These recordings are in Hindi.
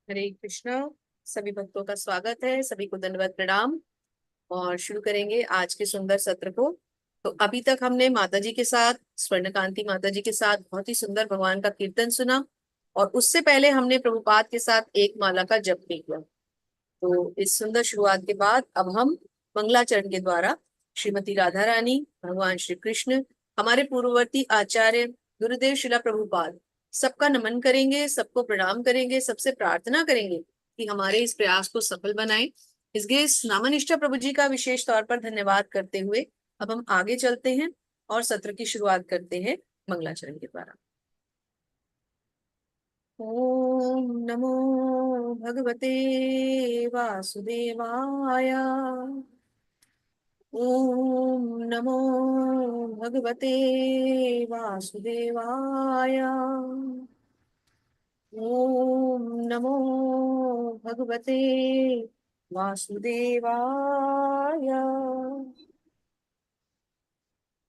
हरे कृष्णा। सभी भक्तों का स्वागत है, सभी को दंडवत प्रणाम। और शुरू करेंगे आज के सुंदर सत्र को। तो अभी तक हमने माता जी के साथ, स्वर्णकांति माता जी के साथ बहुत ही सुंदर भगवान का कीर्तन सुना। और उससे पहले हमने प्रभुपाद के साथ एक माला का जप भी किया। तो इस सुंदर शुरुआत के बाद अब हम मंगलाचरण के द्वारा श्रीमती राधा रानी, भगवान श्री कृष्ण, हमारे पूर्ववर्ती आचार्य गुरुदेव शिला प्रभुपाद, सबका नमन करेंगे, सबको प्रणाम करेंगे, सबसे प्रार्थना करेंगे कि हमारे इस प्रयास को सफल बनाए। इसलिए इस नामनिष्ठा प्रभु जी का विशेष तौर पर धन्यवाद करते हुए अब हम आगे चलते हैं और सत्र की शुरुआत करते हैं मंगलाचरण के द्वारा। ओम नमो भगवते वासुदेवाय। ओम नमो भगवते वासुदेवाय। ओम नमो भगवते वासुदेवाय।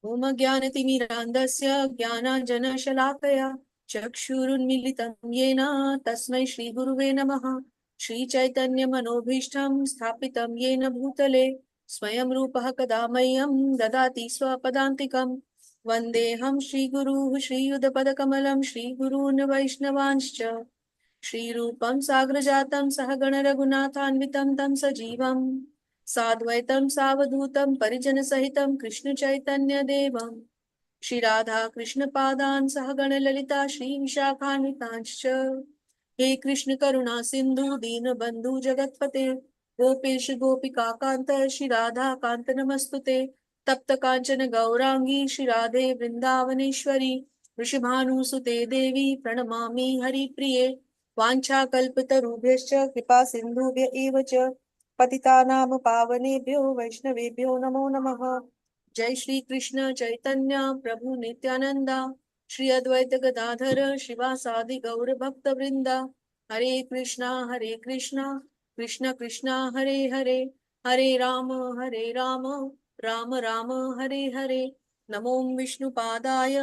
ओम ज्ञानतिमिरान्धस्य ज्ञानाञ्जनशलाकया चक्षुरुन्मीलितं येन तस्मै श्रीगुरुवे नमः। श्रीचैतन्यमनोभीष्टं स्थापितं येन भूतले स्वयं रूपः कदा मह्यं ददाति स्वपदान्तिकम्। वन्देऽहं श्रीगुरुः श्रीयुतपदकमलं श्रीगुरून् वैष्णवांश्च श्रीरूपं साग्रजातं सहगण रघुनाथान्वितं तं सजीवम् साद्वैतं सावधूतं परिजनसहितं कृष्ण चैतन्य देवम् श्री राधा कृष्ण पादान् सहगण ललिता श्री विशाखान्वितांश्च। हे कृष्ण करुणा सिंधु दीन बंधु जगतपते गोपेश गोपिका कांत श्री राधा कांत नमस्तुते। तप्त कांचन गौरांगी श्री राधे वृंदावनेश्वरी वृषभानुसुते देवी प्रणमामि हरिप्रिये। वाञ्छाकल्पतरुभ्यश्च कृपा सिन्धुभ्य एव च पतितानां पावनेभ्यो वैष्णवेभ्यो नमो नमः। जय श्री कृष्ण चैतन्य प्रभु नित्यानंदा श्री अद्वैत गदाधर शिवासादि गौर भक्त वृंदा। हरे कृष्णा कृष्ण कृष्णा हरे हरे, हरे राम राम राम हरे हरे। नमो विष्णुपादाय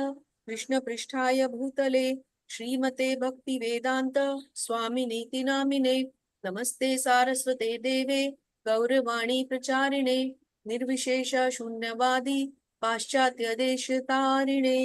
कृष्ण पृष्ठाय भूतले श्रीमते भक्ति वेदांत स्वामिनीति नामिने। नमस्ते सारस्वते देवे गौरवाणी प्रचारिणे निर्विशेष शून्यवादी पाश्चात्य देश तारिणे।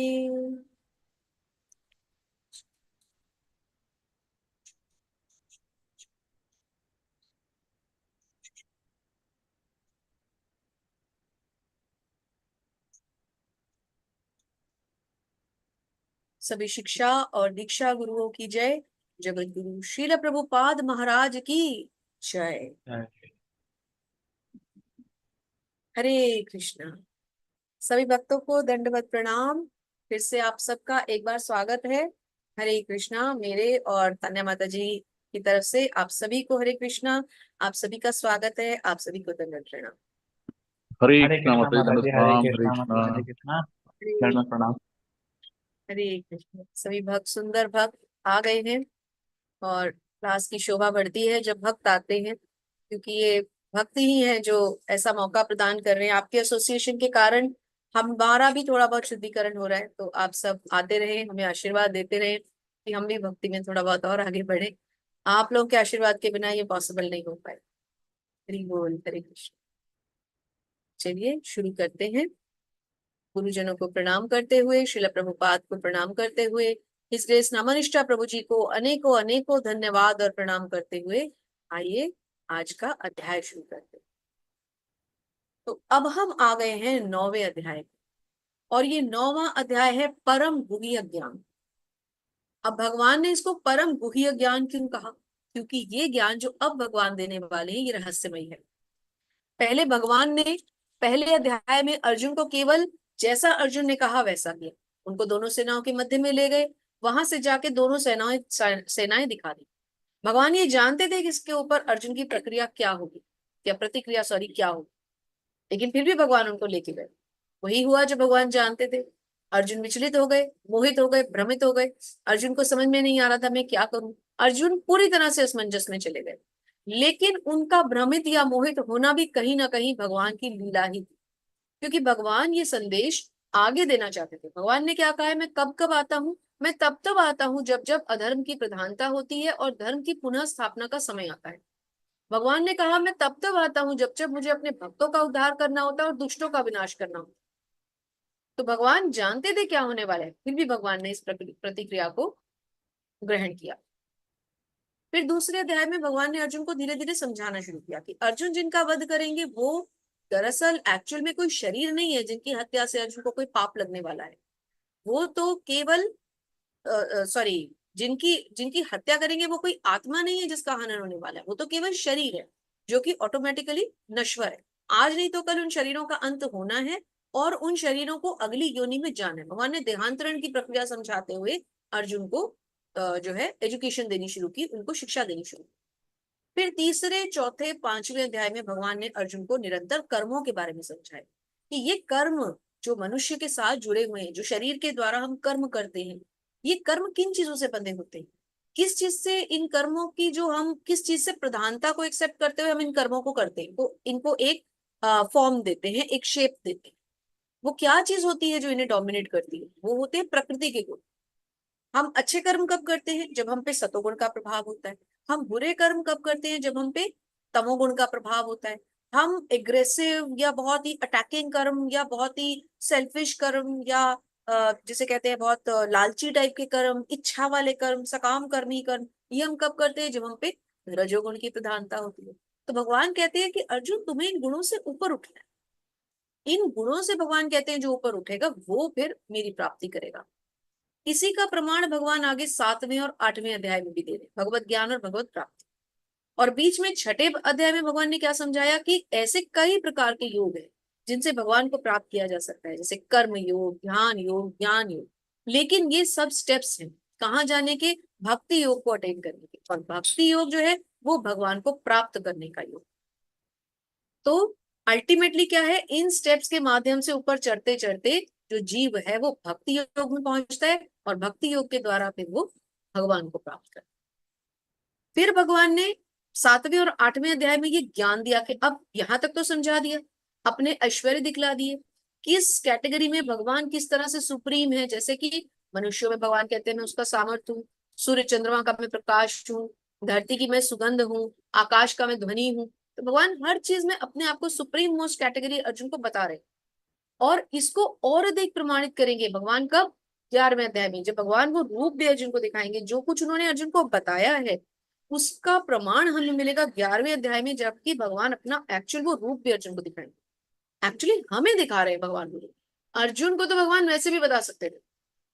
सभी शिक्षा और दीक्षा गुरुओं की जय। जगत गुरु श्रील प्रभुपाद महाराज की जय। हरे कृष्णा। सभी भक्तों को दंडवत प्रणाम। फिर से आप सबका एक बार स्वागत है। हरे कृष्णा। मेरे और तन्या माता जी की तरफ से आप सभी को हरे कृष्णा। आप सभी का स्वागत है, आप सभी को दंडवत प्रणाम। हरे हरे कृष्णा कृष्णा माता जी, माता दंडवत जी, हरे प्रणाम। हरे कृष्णा माता कृष्णा। जी, हरे कृष्णा। हरे दंडवत प्रणाम। हरे कृष्ण। सभी भक्त, सुंदर भक्त आ गए हैं और क्लास की शोभा बढ़ती है जब भक्त आते हैं, क्योंकि ये भक्त ही है जो ऐसा मौका प्रदान कर रहे हैं। आपके एसोसिएशन के कारण हमारा भी थोड़ा बहुत शुद्धिकरण हो रहा है। तो आप सब आते रहे, हमें आशीर्वाद देते रहे कि हम भी भक्ति में थोड़ा बहुत और आगे बढ़े। आप लोगों के आशीर्वाद के बिना ये पॉसिबल नहीं हो पाए। हरि बोल, हरे कृष्ण। चलिए शुरू करते हैं। गुरुजनों को प्रणाम करते हुए, श्रील प्रभुपाद को प्रणाम करते हुए, इस ग्रेस नामनिष्ठा प्रभु जी को अनेकों अनेकों धन्यवाद और प्रणाम करते हुए आइए आज का अध्याय शुरू करते हैं। तो अब हम आ गए हैं 9वें अध्याय, और ये 9वां अध्याय है परम गुह्य ज्ञान। अब भगवान ने इसको परम गुह्य ज्ञान क्यों कहा? क्योंकि ये ज्ञान जो अब भगवान देने वाले हैं ये रहस्यमय है। पहले भगवान ने पहले अध्याय में अर्जुन को केवल जैसा अर्जुन ने कहा वैसा किया। उनको दोनों सेनाओं के मध्य में ले गए, वहां से जाके दोनों सेनाएं दिखा दी। भगवान ये जानते थे कि इसके ऊपर अर्जुन की प्रक्रिया क्या होगी, या प्रतिक्रिया सॉरी क्या होगी, लेकिन फिर भी भगवान उनको लेके गए। वही हुआ जो भगवान जानते थे। अर्जुन विचलित हो गए, मोहित हो गए, भ्रमित हो गए। अर्जुन को समझ में नहीं आ रहा था मैं क्या करूं। अर्जुन पूरी तरह से असमंजस में चले गए। लेकिन उनका भ्रमित या मोहित होना भी कहीं ना कहीं भगवान की लीला ही थी, क्योंकि भगवान ये संदेश आगे देना चाहते थे। भगवान ने क्या कहा है, मैं कब कब आता हूँ, मैं तब तब आता हूँ जब जब अधर्म की प्रधानता होती है और धर्म की पुनः स्थापना का समय आता है। भगवान ने कहा मैं तब तब आता हूँ जब जब मुझे अपने भक्तों का उद्धार करना होता है और दुष्टों का विनाश करना होता है। तो भगवान जानते थे क्या होने वाला है, फिर भी भगवान ने इस प्रतिक्रिया को ग्रहण किया। फिर दूसरे अध्याय में भगवान ने अर्जुन को धीरे धीरे समझाना शुरू किया कि अर्जुन जिनका वध करेंगे वो दरअसल एक्चुअल में कोई शरीर नहीं है जिनकी हत्या से अर्जुन को कोई पाप लगने वाला है। वो तो केवल सॉरी, जिनकी जिनकी हत्या करेंगे वो कोई आत्मा नहीं है जिसका हनन होने वाला है, वो तो केवल शरीर है जो कि ऑटोमेटिकली नश्वर है। आज नहीं तो कल उन शरीरों का अंत होना है और उन शरीरों को अगली योनि में जाना है। भगवान ने देहांतरण की प्रक्रिया समझाते हुए अर्जुन को जो है एजुकेशन देनी शुरू की, उनको शिक्षा देनी शुरू की। फिर तीसरे चौथे पांचवें अध्याय में भगवान ने अर्जुन को निरंतर कर्मों के बारे में समझाया कि ये कर्म जो मनुष्य के साथ जुड़े हुए हैं, जो शरीर के द्वारा हम कर्म करते हैं, ये कर्म किन चीजों से बंधे होते हैं, किस चीज से इन कर्मों की जो हम किस चीज से प्रधानता को एक्सेप्ट करते हुए हम इन कर्मों को करते हैं, वो इनको एक फॉर्म देते हैं, एक शेप देते हैं। वो क्या चीज होती है जो इन्हें डोमिनेट करती है? वो होते हैं प्रकृति के गुण। हम अच्छे कर्म कब करते हैं? जब हम पे सतोगुण का प्रभाव होता है। हम बुरे कर्म कब करते हैं? जब हम पे तमोगुण का प्रभाव होता है। हम एग्रेसिव या बहुत ही अटैकिंग कर्म या बहुत ही सेल्फिश कर्म या जिसे कहते हैं बहुत लालची टाइप के कर्म, इच्छा वाले कर्म, सकाम कर्मी कर्म, ये हम कब करते हैं? जब हम पे रजोगुण की प्रधानता होती है। तो भगवान कहते हैं कि अर्जुन तुम्हें इन गुणों से ऊपर उठना है। इन गुणों से भगवान कहते हैं जो ऊपर उठेगा वो फिर मेरी प्राप्ति करेगा। इसी का प्रमाण भगवान आगे सातवें और आठवें अध्याय में भी दे रहे हैं, भगवत ज्ञान और भगवत प्राप्ति। और बीच में छठे अध्याय में भगवान ने क्या समझाया कि ऐसे कई प्रकार के योग हैं जिनसे भगवान को प्राप्त किया जा सकता है, जैसे कर्म योग, ध्यान योग, ज्ञान योग। लेकिन ये सब स्टेप्स हैं कहाँ जाने के? भक्ति योग को अटेन करने के। और भक्ति योग जो है वो भगवान को प्राप्त करने का योग। तो अल्टीमेटली क्या है, इन स्टेप्स के माध्यम से ऊपर चढ़ते चढ़ते जो जीव है वो भक्ति योग में पहुंचता है और भक्ति योग के द्वारा फिर वो भगवान को प्राप्त करता है। फिर भगवान ने सातवें और आठवें अध्याय में ये ज्ञान दिया कि अब यहां तक तो समझा दिया, अपने ऐश्वर्य दिखला दिए, किस कैटेगरी में भगवान किस तरह से सुप्रीम है। जैसे कि मनुष्यों में भगवान कहते हैं मैं उसका सामर्थ्य हूँ, सूर्य चंद्रमा का मैं प्रकाश हूँ, धरती की मैं सुगंध हूँ, आकाश का मैं ध्वनि हूँ। तो भगवान हर चीज में अपने आप को सुप्रीम मोस्ट कैटेगरी अर्जुन को बता रहे। और इसको और अधिक प्रमाणित करेंगे भगवान कब? 11वें अध्याय में, जब भगवान वो रूप भी अर्जुन को दिखाएंगे। जो कुछ उन्होंने अर्जुन को बताया है उसका प्रमाण हमें मिलेगा 11वें अध्याय में, जबकि भगवान अपना एक्चुअल वो रूप भी अर्जुन को दिखाएंगे। एक्चुअली हमें दिखा रहे हैं भगवान को। अर्जुन को तो भगवान वैसे भी बता सकते थे।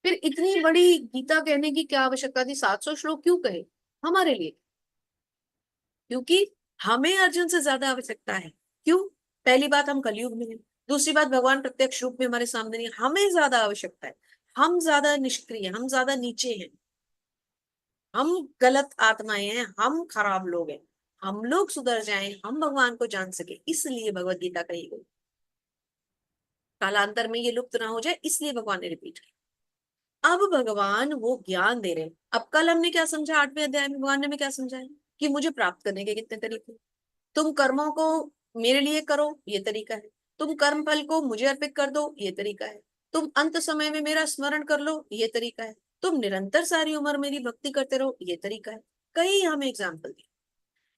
फिर इतनी बड़ी गीता कहने की क्या आवश्यकता थी? 700 श्लोक क्यों कहे हमारे लिए? क्योंकि हमें अर्जुन से ज्यादा आवश्यकता है। क्यों? पहली बात, हम कलयुग में हैं। दूसरी बात, भगवान प्रत्यक्ष रूप में हमारे सामने नहीं है। हमें ज्यादा आवश्यकता है। हम ज्यादा निष्क्रिय, हम ज्यादा नीचे हैं, हम गलत आत्माएं हैं, हम खराब लोग हैं। हम लोग सुधर जाएं, हम भगवान को जान सके, इसलिए भगवत गीता कही गई। कालांतर में ये लुप्त ना हो जाए इसलिए भगवान ने रिपीट किया। अब भगवान वो ज्ञान दे रहे हैं। अब कल हमने क्या समझा? 8वें अध्याय में भगवान ने हमें क्या समझाया कि मुझे प्राप्त करने के कितने तरीके। तुम कर्मों को मेरे लिए करो, ये तरीका है। तुम कर्म फल को मुझे अर्पित कर दो, ये तरीका है। तुम अंत समय में मेरा स्मरण कर लो, ये तरीका है। तुम निरंतर सारी उम्र मेरी भक्ति करते रहो, ये तरीका है। कई हमें एग्जाम्पल दिए।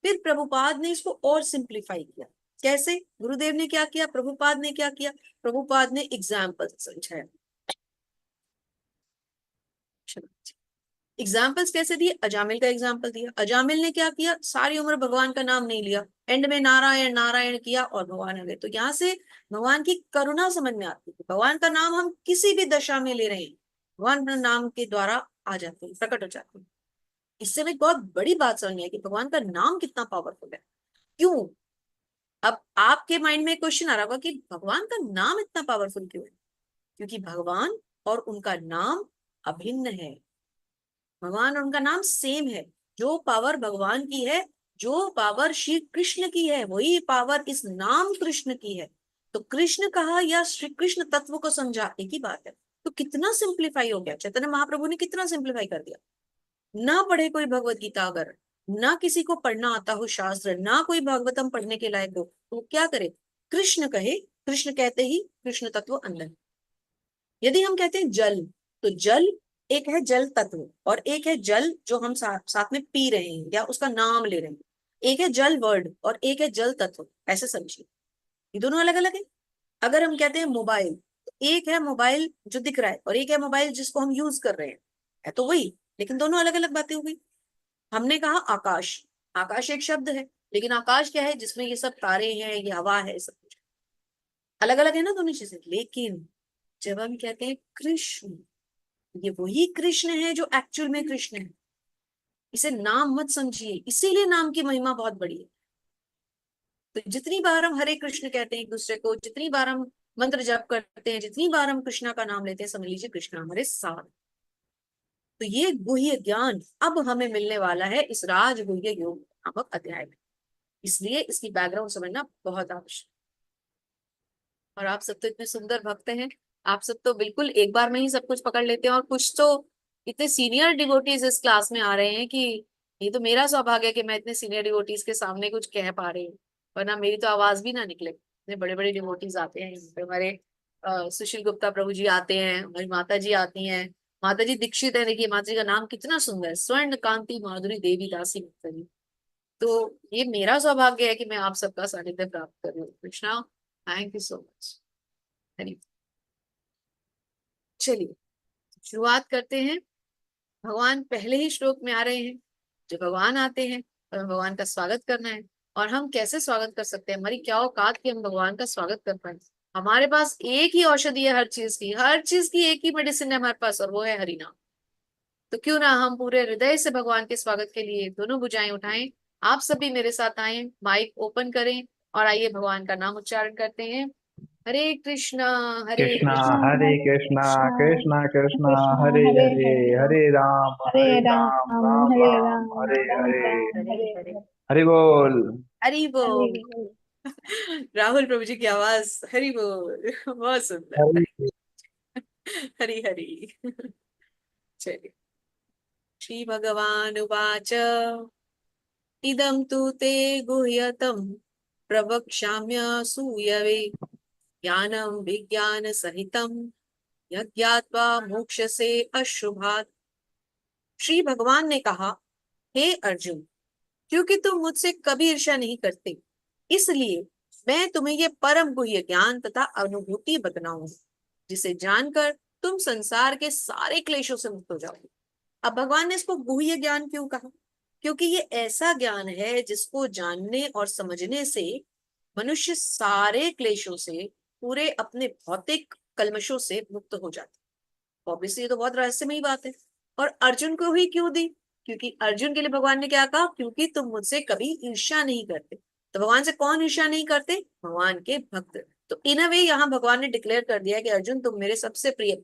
फिर प्रभुपाद ने इसको और सिंप्लीफाई किया। कैसे? गुरुदेव ने क्या किया, प्रभुपाद ने क्या किया? प्रभुपाद ने एग्जाम्पल समझाया। एग्जाम्पल्स कैसे दिए? अजामिल का एग्जाम्पल दिया। अजामिल ने क्या किया? सारी उम्र भगवान का नाम नहीं लिया, एंड में नारायण नारायण किया और भगवान आ गए। तो यहाँ से भगवान की करुणा समझ में आती है। भगवान का नाम हम किसी भी दशा में ले रहे हैं, भगवान अपने नाम के द्वारा आ जाते हैं, प्रकट हो जाते हैं। इससे में एक बहुत बड़ी बात समझ में आई कि भगवान का नाम कितना पावरफुल है। क्यों? अब आपके माइंड में क्वेश्चन आ रहा होगा कि भगवान का नाम इतना पावरफुल क्यों है? क्योंकि भगवान और उनका नाम अभिन्न है। भगवान और उनका नाम सेम है। जो पावर भगवान की है, जो पावर श्री कृष्ण की है, वही पावर इस नाम कृष्ण की है। तो कृष्ण कहा या श्री कृष्ण तत्व को समझा, एक ही बात है। तो कितना सिंप्लीफाई हो गया, चैतन्य महाप्रभु ने कितना सिंप्लीफाई कर दिया। ना पढ़े कोई भगवत गीता, अगर ना किसी को पढ़ना आता हो शास्त्र, ना कोई भागवतम पढ़ने के लायक हो, तो क्या करे? कृष्ण कहे, कृष्ण कहते ही कृष्ण तत्व अंदर। यदि हम कहते हैं जल, तो जल एक है जल तत्व और एक है जल जो हम साथ में पी रहे हैं या उसका नाम ले रहे हैं। एक है जल वर्ड और एक है जल तत्व, ऐसे समझिए। ये दोनों अलग अलग है। अगर हम कहते हैं मोबाइल, तो एक है मोबाइल जो दिख रहा है और एक है मोबाइल जिसको हम यूज कर रहे हैं, है तो वही, लेकिन दोनों अलग अलग बातें हो गई। हमने कहा आकाश, आकाश एक शब्द है, लेकिन आकाश क्या है जिसमें ये सब तारे हैं, ये हवा है, सब कुछ अलग अलग है ना दोनों चीजें। लेकिन जब हम कहते हैं कृष्ण, ये वही कृष्ण है जो एक्चुअल में कृष्ण है। इसे नाम मत समझिए, इसीलिए नाम की महिमा बहुत बड़ी है। तो जितनी बार हम हरे कृष्ण कहते हैं एक दूसरे को, जितनी बार हम मंत्र जप करते हैं, जितनी बार हम कृष्णा का नाम लेते हैं, समझ लीजिए कृष्ण हमारे साथ। तो ये गुह्य ज्ञान अब हमें मिलने वाला है इस राज गुह्य योग नामक अध्याय में, इसलिए इसकी बैकग्राउंड समझना बहुत आवश्यक। और आप सब तो इतने सुंदर भक्त हैं, आप सब तो बिल्कुल एक बार में ही सब कुछ पकड़ लेते हैं, और कुछ तो इतने सीनियर डिवोटीज इस क्लास में आ रहे हैं कि ये तो मेरा सौभाग्य है कि मैं इतने सीनियर डिवोटीज के सामने कुछ कह पा रही हूँ, वरना मेरी तो आवाज भी ना निकले। इतने बड़े बड़े डिवोटीज आते हैं यहाँ पे हमारे। सुशील गुप्ता प्रभु जी आते हैं, हमारी माता जी आती हैं। माता जी दीक्षित है, देखिए माता जी का नाम कितना सुंदर है, स्वर्ण कांति माधुरी देवी दासी माता जी। तो ये मेरा सौभाग्य है कि मैं आप सबका सानिध्य प्राप्त कर रही हूँ। Krishna, thank you so much. चलिए शुरुआत करते हैं। भगवान पहले ही श्लोक में आ रहे हैं। जब भगवान आते हैं तो हमें भगवान का स्वागत करना है। और हम कैसे स्वागत कर सकते हैं, हमारी क्या औकात कि हम भगवान का स्वागत कर पाए। हमारे पास एक ही औषधि है, हर चीज की, हर चीज की एक ही मेडिसिन है हमारे पास, और वो है हरि नाम। तो क्यों ना हम पूरे हृदय से भगवान के स्वागत के लिए दोनों भुजाएं उठाएं। आप सभी मेरे साथ आए, माइक ओपन करें और आइए भगवान का नाम उच्चारण करते हैं। हरे कृष्णा, हरे कृष्णा कृष्णा, हरे कृष्णा कृष्णा कृष्णा कृष्णा कृष्णा हरे हरे हरे हरे हरे हरे राम राम राम हरे राम राम हरे राम हरे। राम हरे हरे हरे। हरे हरि बोल। हरि हरे बोल। हरे। राहुल प्रभु जी की आवाज, हरि बोल, बहुत सुंदर। हरि हरि हरि। चलिए, श्री भगवान उवाच इदं तु ते गुह्यतम प्रवक्ष्याम्य सूयवे ज्ञानं विज्ञान सहितम यज्ञात्वा मोक्षसे अशुभात्। श्री भगवान ने कहा, हे अर्जुन, क्योंकि तुम मुझसे कभी ईर्ष्या नहीं करते, इसलिए मैं तुम्हें ये परम गुह्य ज्ञान तथा अनुभूति बतलाऊंगा, जिसे जानकर तुम संसार के सारे क्लेशों से मुक्त हो जाओगे। अब भगवान ने इसको गुह्य ज्ञान क्यों कहा? क्योंकि ये ऐसा ज्ञान है जिसको जानने और समझने से मनुष्य सारे क्लेशों से, पूरे अपने भौतिक कल्मशों से मुक्त हो जाता है। ऑब्वियसली ये तो बहुत रहस्यमयी बात है। और अर्जुन को ही क्यों दी? क्योंकि अर्जुन के लिए भगवान ने क्या कहा, क्योंकि तुम मुझसे कभी ईर्ष्या नहीं करते। तो भगवान से कौन ईर्ष्या नहीं करते? भगवान के भक्त। तो इन अ वे यहाँ भगवान ने डिक्लेयर कर दिया कि अर्जुन तुम मेरे सबसे प्रिय।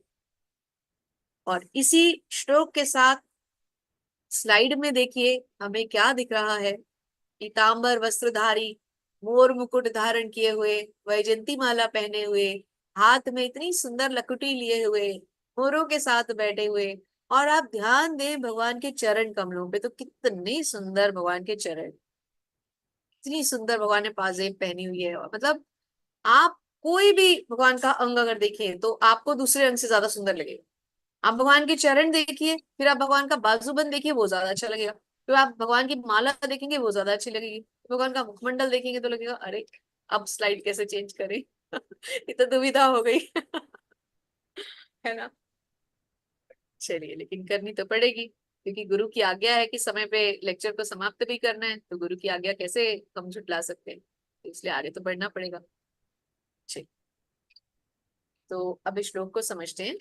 और इसी श्लोक के साथ स्लाइड में देखिए हमें क्या दिख रहा है। पीतांबर वस्त्रधारी, मोर मुकुट धारण किए हुए, वैजंती माला पहने हुए, हाथ में इतनी सुंदर लकुटी लिए हुए, मोरों के साथ बैठे हुए। और आप ध्यान दें भगवान के चरण कमलों पे, तो कितने सुंदर भगवान के चरण, इतनी सुंदर भगवान ने पाजेब पहनी हुई है। और मतलब आप कोई भी भगवान का अंग अगर देखें तो आपको दूसरे अंग से ज्यादा सुंदर लगेगा। आप भगवान के चरण देखिए, फिर आप भगवान का बाजूबंद देखिए, वो ज्यादा अच्छा लगेगा। फिर आप भगवान की माला देखेंगे, वो ज्यादा अच्छी लगेगी। भगवान का मुखमंडल देखेंगे तो लगेगा अरे अब स्लाइड कैसे चेंज करें। ये तो दुविधा हो गई। है ना। चलिए, लेकिन करनी तो पड़ेगी, क्योंकि गुरु की आज्ञा है कि समय पे लेक्चर को समाप्त भी करना है, तो गुरु की आज्ञा कैसे हम झुटला सकते हैं, तो इसलिए आगे तो बढ़ना पड़ेगा। चलिए, तो अब इस श्लोक को समझते हैं।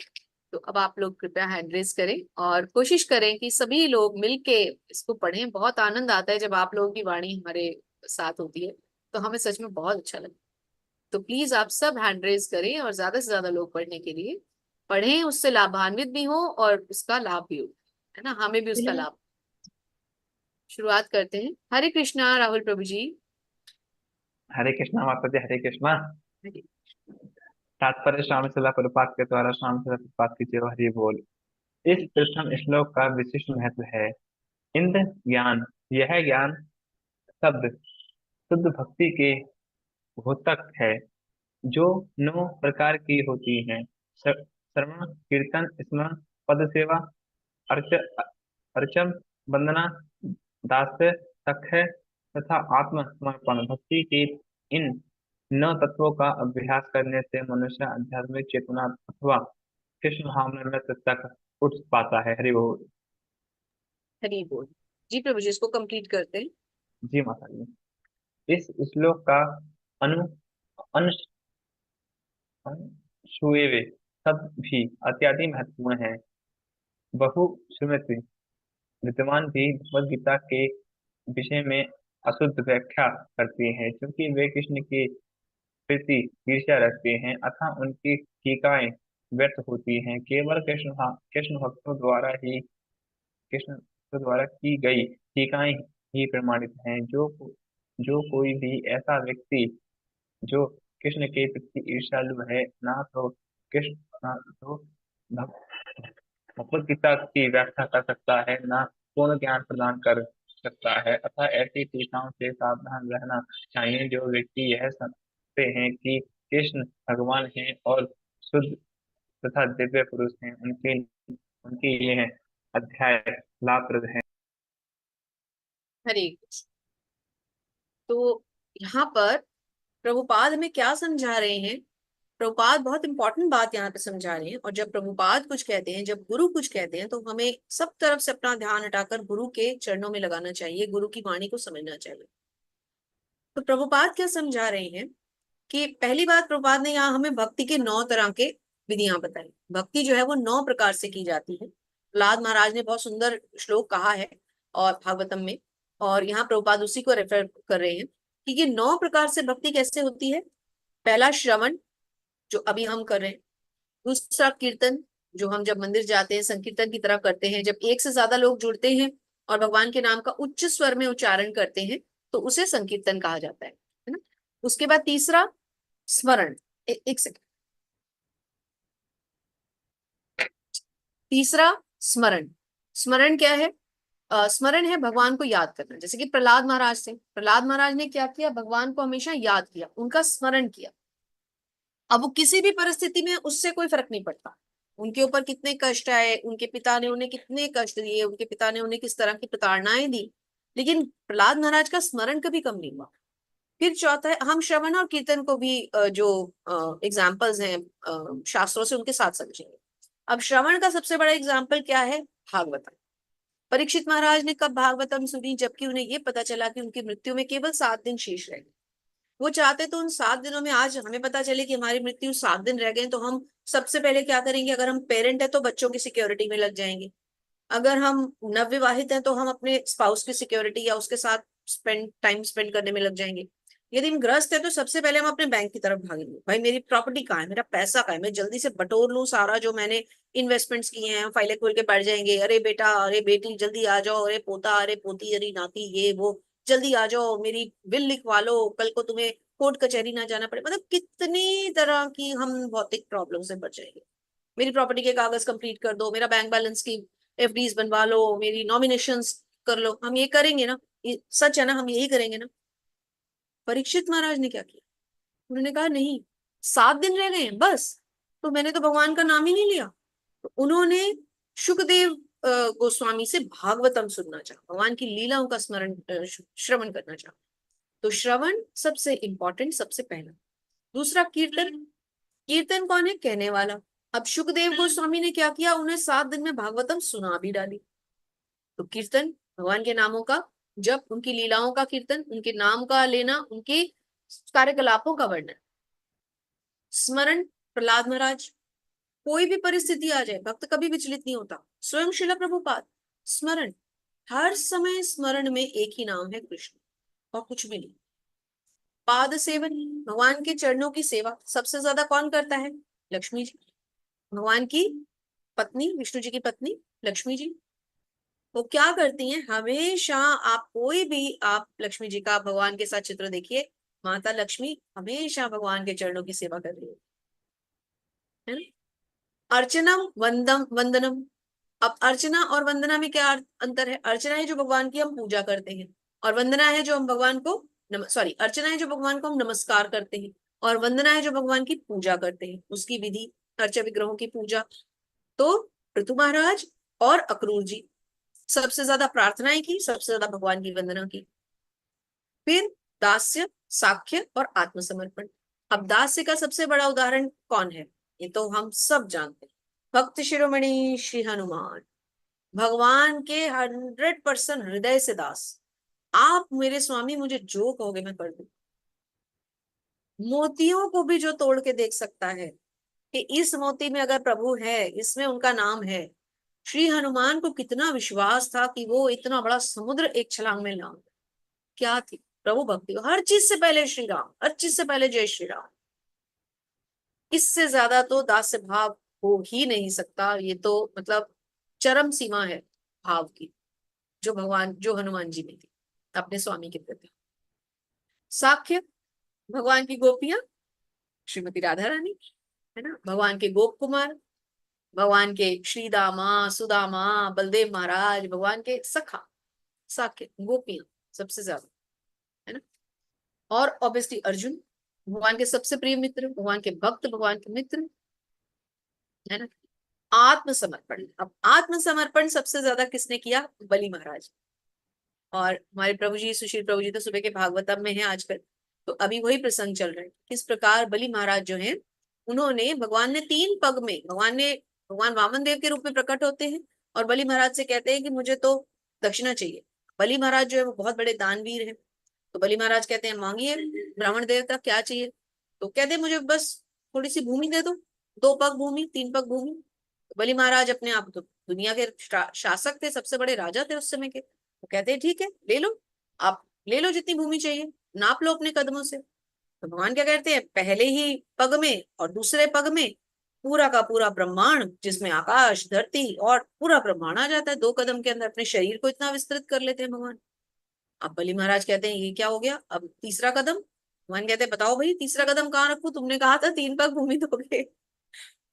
तो अब आप लोग कृपया हैंड रेज करें और कोशिश करें कि सभी लोग मिलके इसको पढ़ें। बहुत आनंद आता है जब आप लोगों की वाणी हमारे साथ होती है, तो हमें सच में बहुत अच्छा लगता है। तो प्लीज आप सब हैंड रेज करें और ज्यादा से ज्यादा लोग पढ़ने के लिए पढ़ें, उससे लाभान्वित भी हो और उसका लाभ भी हो, है ना, हमें भी उसका लाभ। शुरुआत करते हैं। हरे कृष्णा राहुल प्रभु जी। हरे कृष्णा माता जी हरे कृष्णा। तात्पर्य स्वामी शिला प्रभुपाद के द्वारा स्वामी शिला प्रभुपाद की जय हो, हरि बोल। इस प्रथम श्लोक का विशिष्ट महत्व है। इंद्र ज्ञान, यह ज्ञान शब्द शुद्ध भक्ति के द्योतक है, जो 9 प्रकार की होती हैं। श्रवण कीर्तन स्मरण पद सेवा अर्च अर्चम, वंदना, दास्य, सख्य तथा आत्मसमर्पण भक्ति के इन 9 तत्वों का अभ्यास करने से मनुष्य आध्यात्मिक चेतना अथवा कृष्ण भावना में तक उठ पाता है। हरि बोल। हरि बोल। जी प्रभु जी, इसको कंप्लीट करते हैं। जी माता जी। इस श्लोक का अनु अनुसूएवे शब्द भी अत्यधिक महत्वपूर्ण है। बहुश्रुत विद्वान भी भगवद गीता के विषय में अशुद्ध व्याख्या करते हैं, क्योंकि वे कृष्ण के प्रति ईर्ष्या रखते हैं, अतः उनकी टीकाएं व्यर्थ होती हैं। केवल कृष्ण भक्तों द्वारा ही कृष्ण भक्तों द्वारा की गई टीकाएं ही प्रमाणित हैं। जो कोई भी ऐसा व्यक्ति जो कृष्ण के प्रति ईर्ष्यालु है, ना तो कृष्ण ना तो भग- भगवद गीता की व्याख्या कर सकता है, ना पूर्ण ज्ञान प्रदान कर सकता है। अतः ऐसी टीकाओं से सावधान रहना चाहिए। जो व्यक्ति यह समझते हैं कि कृष्ण भगवान हैं और शुद्ध तथा दिव्य पुरुष हैं, उनके लिए अध्याय लाभप्रद है। हरे कृष्ण। तो यहाँ पर प्रभुपाद हमें क्या समझा रहे हैं? प्रभुपाद बहुत इंपॉर्टेंट बात यहाँ पे समझा रहे हैं। और जब प्रभुपाद कुछ कहते हैं, जब गुरु कुछ कहते हैं, तो हमें सब तरफ से अपना ध्यान हटाकर गुरु के चरणों में लगाना चाहिए, गुरु की वाणी को समझना चाहिए। तो प्रभुपाद क्या समझा रहे हैं कि पहली बात, प्रभुपाद ने यहाँ हमें भक्ति के 9 तरह के विधियां बताई। भक्ति जो है वो 9 प्रकार से की जाती है। प्रहलाद महाराज ने बहुत सुंदर श्लोक कहा है और भागवतम में, और यहाँ प्रभुपाद उसी को रेफर कर रहे हैं कि ये 9 प्रकार से भक्ति कैसे होती है। पहला श्रवण, जो अभी हम कर रहे हैं। दूसरा कीर्तन, जो हम जब मंदिर जाते हैं संकीर्तन की तरह करते हैं, जब एक से ज्यादा लोग जुड़ते हैं और भगवान के नाम का उच्च स्वर में उच्चारण करते हैं, तो उसे संकीर्तन कहा जाता है ना। उसके बाद तीसरा स्मरण। एक सेकंड। तीसरा स्मरण। स्मरण क्या है? स्मरण है भगवान को याद करना। जैसे कि प्रहलाद महाराज ने क्या किया? भगवान को हमेशा याद किया, उनका स्मरण किया। अब वो किसी भी परिस्थिति में उससे कोई फर्क नहीं पड़ता। उनके ऊपर कितने कष्ट आए, उनके पिता ने उन्हें कितने कष्ट दिए, उनके पिता ने उन्हें किस तरह की प्रताड़नाएं दी, लेकिन प्रहलाद महाराज का स्मरण कभी कम नहीं हुआ। फिर चौथा है, हम श्रवण और कीर्तन को भी जो एग्जाम्पल्स हैं शास्त्रों से, उनके साथ समझेंगे। अब श्रवण का सबसे बड़ा एग्जाम्पल क्या है? भागवतम। परीक्षित महाराज ने कब भागवतम सुनी? जबकि उन्हें यह पता चला कि उनकी मृत्यु में केवल 7 दिन शेष रह गए। वो चाहते तो उन 7 दिनों में, आज हमें पता चले कि हमारी मृत्यु 7 दिन रह गए, तो हम सबसे पहले क्या करेंगे? अगर हम पेरेंट है तो बच्चों की सिक्योरिटी में लग जाएंगे। अगर हम नवविवाहित हैं तो हम अपने स्पाउस की सिक्योरिटी या उसके साथ टाइम स्पेंड करने में लग जाएंगे। यदि हम ग्रस्त है तो सबसे पहले हम अपने बैंक की तरफ भागेंगे, भाई मेरी प्रॉपर्टी कहाँ है, मेरा पैसा कहाँ है, मैं जल्दी से बटोर लूं सारा जो मैंने इन्वेस्टमेंट्स किए हैं। फाइलें खोल के बैठ जाएंगे, अरे बेटा, अरे बेटी जल्दी आ जाओ, अरे पोता, अरे पोती, अरे नाती, ये वो जल्दी आ जाओ, मेरी बिल लिखवा लो, कल को तुम्हें कोर्ट कचहरी ना जाना पड़े। मतलब कितनी तरह की हम भौतिक प्रॉब्लम से बच जाएंगे। मेरी प्रॉपर्टी के कागज कंप्लीट कर दो, मेरा बैंक बैलेंस की एफडीज बनवा लो, मेरी नॉमिनेशंस कर लो। हम ये करेंगे ना? ये सच है ना? हम यही करेंगे ना? परीक्षित महाराज ने क्या किया? उन्होंने कहा नहीं, 7 दिन रह गए हैं बस, तो मैंने तो भगवान का नाम ही नहीं लिया। तो उन्होंने सुखदेव गोस्वामी से भागवतम सुनना चाहा, भगवान की लीलाओं का श्रवण करना चाहा। तो श्रवण सबसे इंपॉर्टेंट, सबसे पहला। दूसरा कीर्तन। कीर्तन कौन है? कहने वाला। अब सुखदेव गोस्वामी ने क्या किया? उन्हें 7 दिन में भागवतम सुना भी डाली। तो कीर्तन, भगवान के नामों का जब, उनकी लीलाओं का कीर्तन, उनके नाम का लेना, उनके कार्यकलापों का वर्णन। स्मरण, प्रहलाद महाराज, कोई भी परिस्थिति आ जाए भक्त कभी विचलित नहीं होता। स्वयं शिला प्रभुपाद, स्मरण, हर समय स्मरण में एक ही नाम है, कृष्ण, और कुछ भी नहीं। पाद सेवन, भगवान के चरणों की सेवा सबसे ज्यादा कौन करता है? लक्ष्मी जी, भगवान की पत्नी, विष्णु जी की पत्नी लक्ष्मी जी। वो क्या करती हैं? हमेशा, आप कोई भी आप लक्ष्मी जी का भगवान के साथ चित्र देखिए, माता लक्ष्मी हमेशा भगवान के चरणों की सेवा कर रही है ना। अर्चनम वंदम वंदनम। अब अर्चना और वंदना में क्या अंतर है? अर्चना है जो भगवान की हम पूजा करते हैं, और वंदना है जो हम भगवान को सॉरी, अर्चना है जो भगवान को हम नमस्कार करते हैं, और वंदना है जो भगवान की पूजा करते हैं, उसकी विधि, अर्चा विग्रहों की पूजा। तो पृथु महाराज और अक्रूर जी, सबसे ज्यादा प्रार्थनाएं की, सबसे ज्यादा भगवान की वंदना की। फिर दास्य, साख्य और आत्मसमर्पण। अब दास्य का सबसे बड़ा उदाहरण कौन है? ये तो हम सब जानते हैं, भक्त शिरोमणि श्री हनुमान। भगवान के 100% हृदय से दास। आप मेरे स्वामी, मुझे जो कहोगे मैं कर दूं। मोतियों को भी जो तोड़ के देख सकता है कि इस मोती में अगर प्रभु है, इसमें उनका नाम है। श्री हनुमान को कितना विश्वास था कि वो इतना बड़ा समुद्र एक छलांग में लांग। क्या थी प्रभु भक्ति, हर चीज से पहले श्री राम, हर चीज से पहले जय श्री राम। इससे ज्यादा तो दास्य भाव हो ही नहीं सकता। ये तो मतलब चरम सीमा है भाव की, जो हनुमान जी में थी अपने स्वामी के प्रति। साख्य, भगवान की गोपियां, श्रीमती राधा रानी, है ना, भगवान के गोप कुमार, भगवान के श्री दामा, सुदामा, बलदेव महाराज, भगवान के सखा। साख्य गोपियां सबसे ज्यादा, है ना। और ऑब्वियसली अर्जुन, भगवान के सबसे प्रिय मित्र, भगवान के भक्त, भगवान के मित्र, है ना। आत्मसमर्पण, अब आत्मसमर्पण सबसे ज्यादा किसने किया? बलि महाराज। और हमारे प्रभु जी, सुशील प्रभु जी तो सुबह के भागवतम में है आजकल, तो अभी वही प्रसंग चल रहा है। किस प्रकार बलि महाराज जो है, उन्होंने, भगवान ने 3 पग में, भगवान वामन देव के रूप में प्रकट होते हैं और बलि महाराज से कहते हैं कि मुझे तो दक्षिणा चाहिए। बलि महाराज जो है वो बहुत बड़े दानवीर हैं। तो बलि महाराज कहते हैं मांगिए ब्राह्मण देवता, क्या चाहिए? तो कहते हैं मुझे बस थोड़ी सी भूमि दे दो, 2 पग भूमि, 3 पग भूमि। तो बलि महाराज अपने आप तो दुनिया के शासक थे, सबसे बड़े राजा थे उस समय के। तो कहते हैं ठीक है, ले लो, आप ले लो जितनी भूमि चाहिए, नाप लो अपने कदमों से। तो भगवान क्या करते हैं, पहले ही पग में और दूसरे पग में पूरा का पूरा ब्रह्मांड, जिसमें आकाश, धरती और पूरा ब्रह्मांड आ जाता है, 2 कदम के अंदर अपने शरीर को इतना विस्तृत कर लेते हैं भगवान। अब बलि महाराज कहते हैं ये क्या हो गया, अब तीसरा कदम। भगवान कहते हैं बताओ भाई तीसरा कदम कहाँ रखूं, तुमने कहा था 3 पग भूमि दोगे।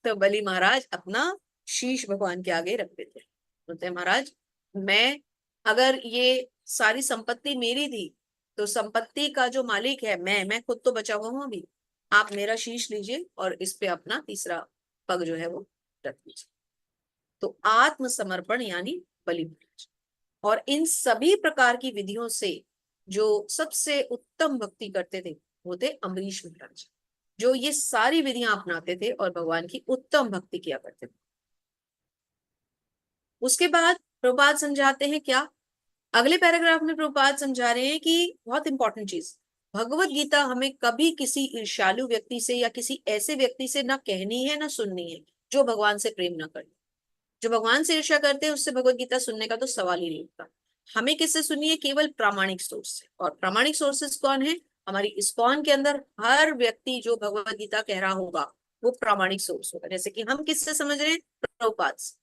तो बलि महाराज अपना शीश भगवान के आगे रख देते हैं, बोलते हैं महाराज, मैं, अगर ये सारी संपत्ति मेरी थी तो संपत्ति का जो मालिक है मैं खुद तो बचा हुआ हूं अभी। आप मेरा शीश लीजिए और इस पे अपना तीसरा पग जो है वो रख दीजिए। तो आत्मसमर्पण यानी बलि महाराज। और इन सभी प्रकार की विधियों से जो सबसे उत्तम भक्ति करते थे वो थे अम्बरीश महाराज, जो ये सारी विधियां अपनाते थे और भगवान की उत्तम भक्ति किया करते थे। उसके बाद प्रभुपाद समझाते हैं क्या, अगले पैराग्राफ में प्रभुपाद समझा रहे हैं कि बहुत इंपॉर्टेंट चीज, भगवत गीता हमें कभी किसी ईर्ष्यालु व्यक्ति से या किसी ऐसे व्यक्ति से ना कहनी है ना सुननी है जो भगवान से प्रेम ना करे। जो भगवान से ईर्ष्या करते हैं उससे भगवत गीता सुनने का तो सवाल ही नहीं उठता। हमें किससे सुननी है? केवल प्रामाणिक सोर्स से। और प्रामाणिक सोर्सेस कौन है? हमारी इस्कॉन के अंदर हर व्यक्ति जो भगवत गीता कह रहा होगा वो प्रामाणिक सोर्स होगा। जैसे कि हम किससे समझ रहे हैं? प्रभुपाद से।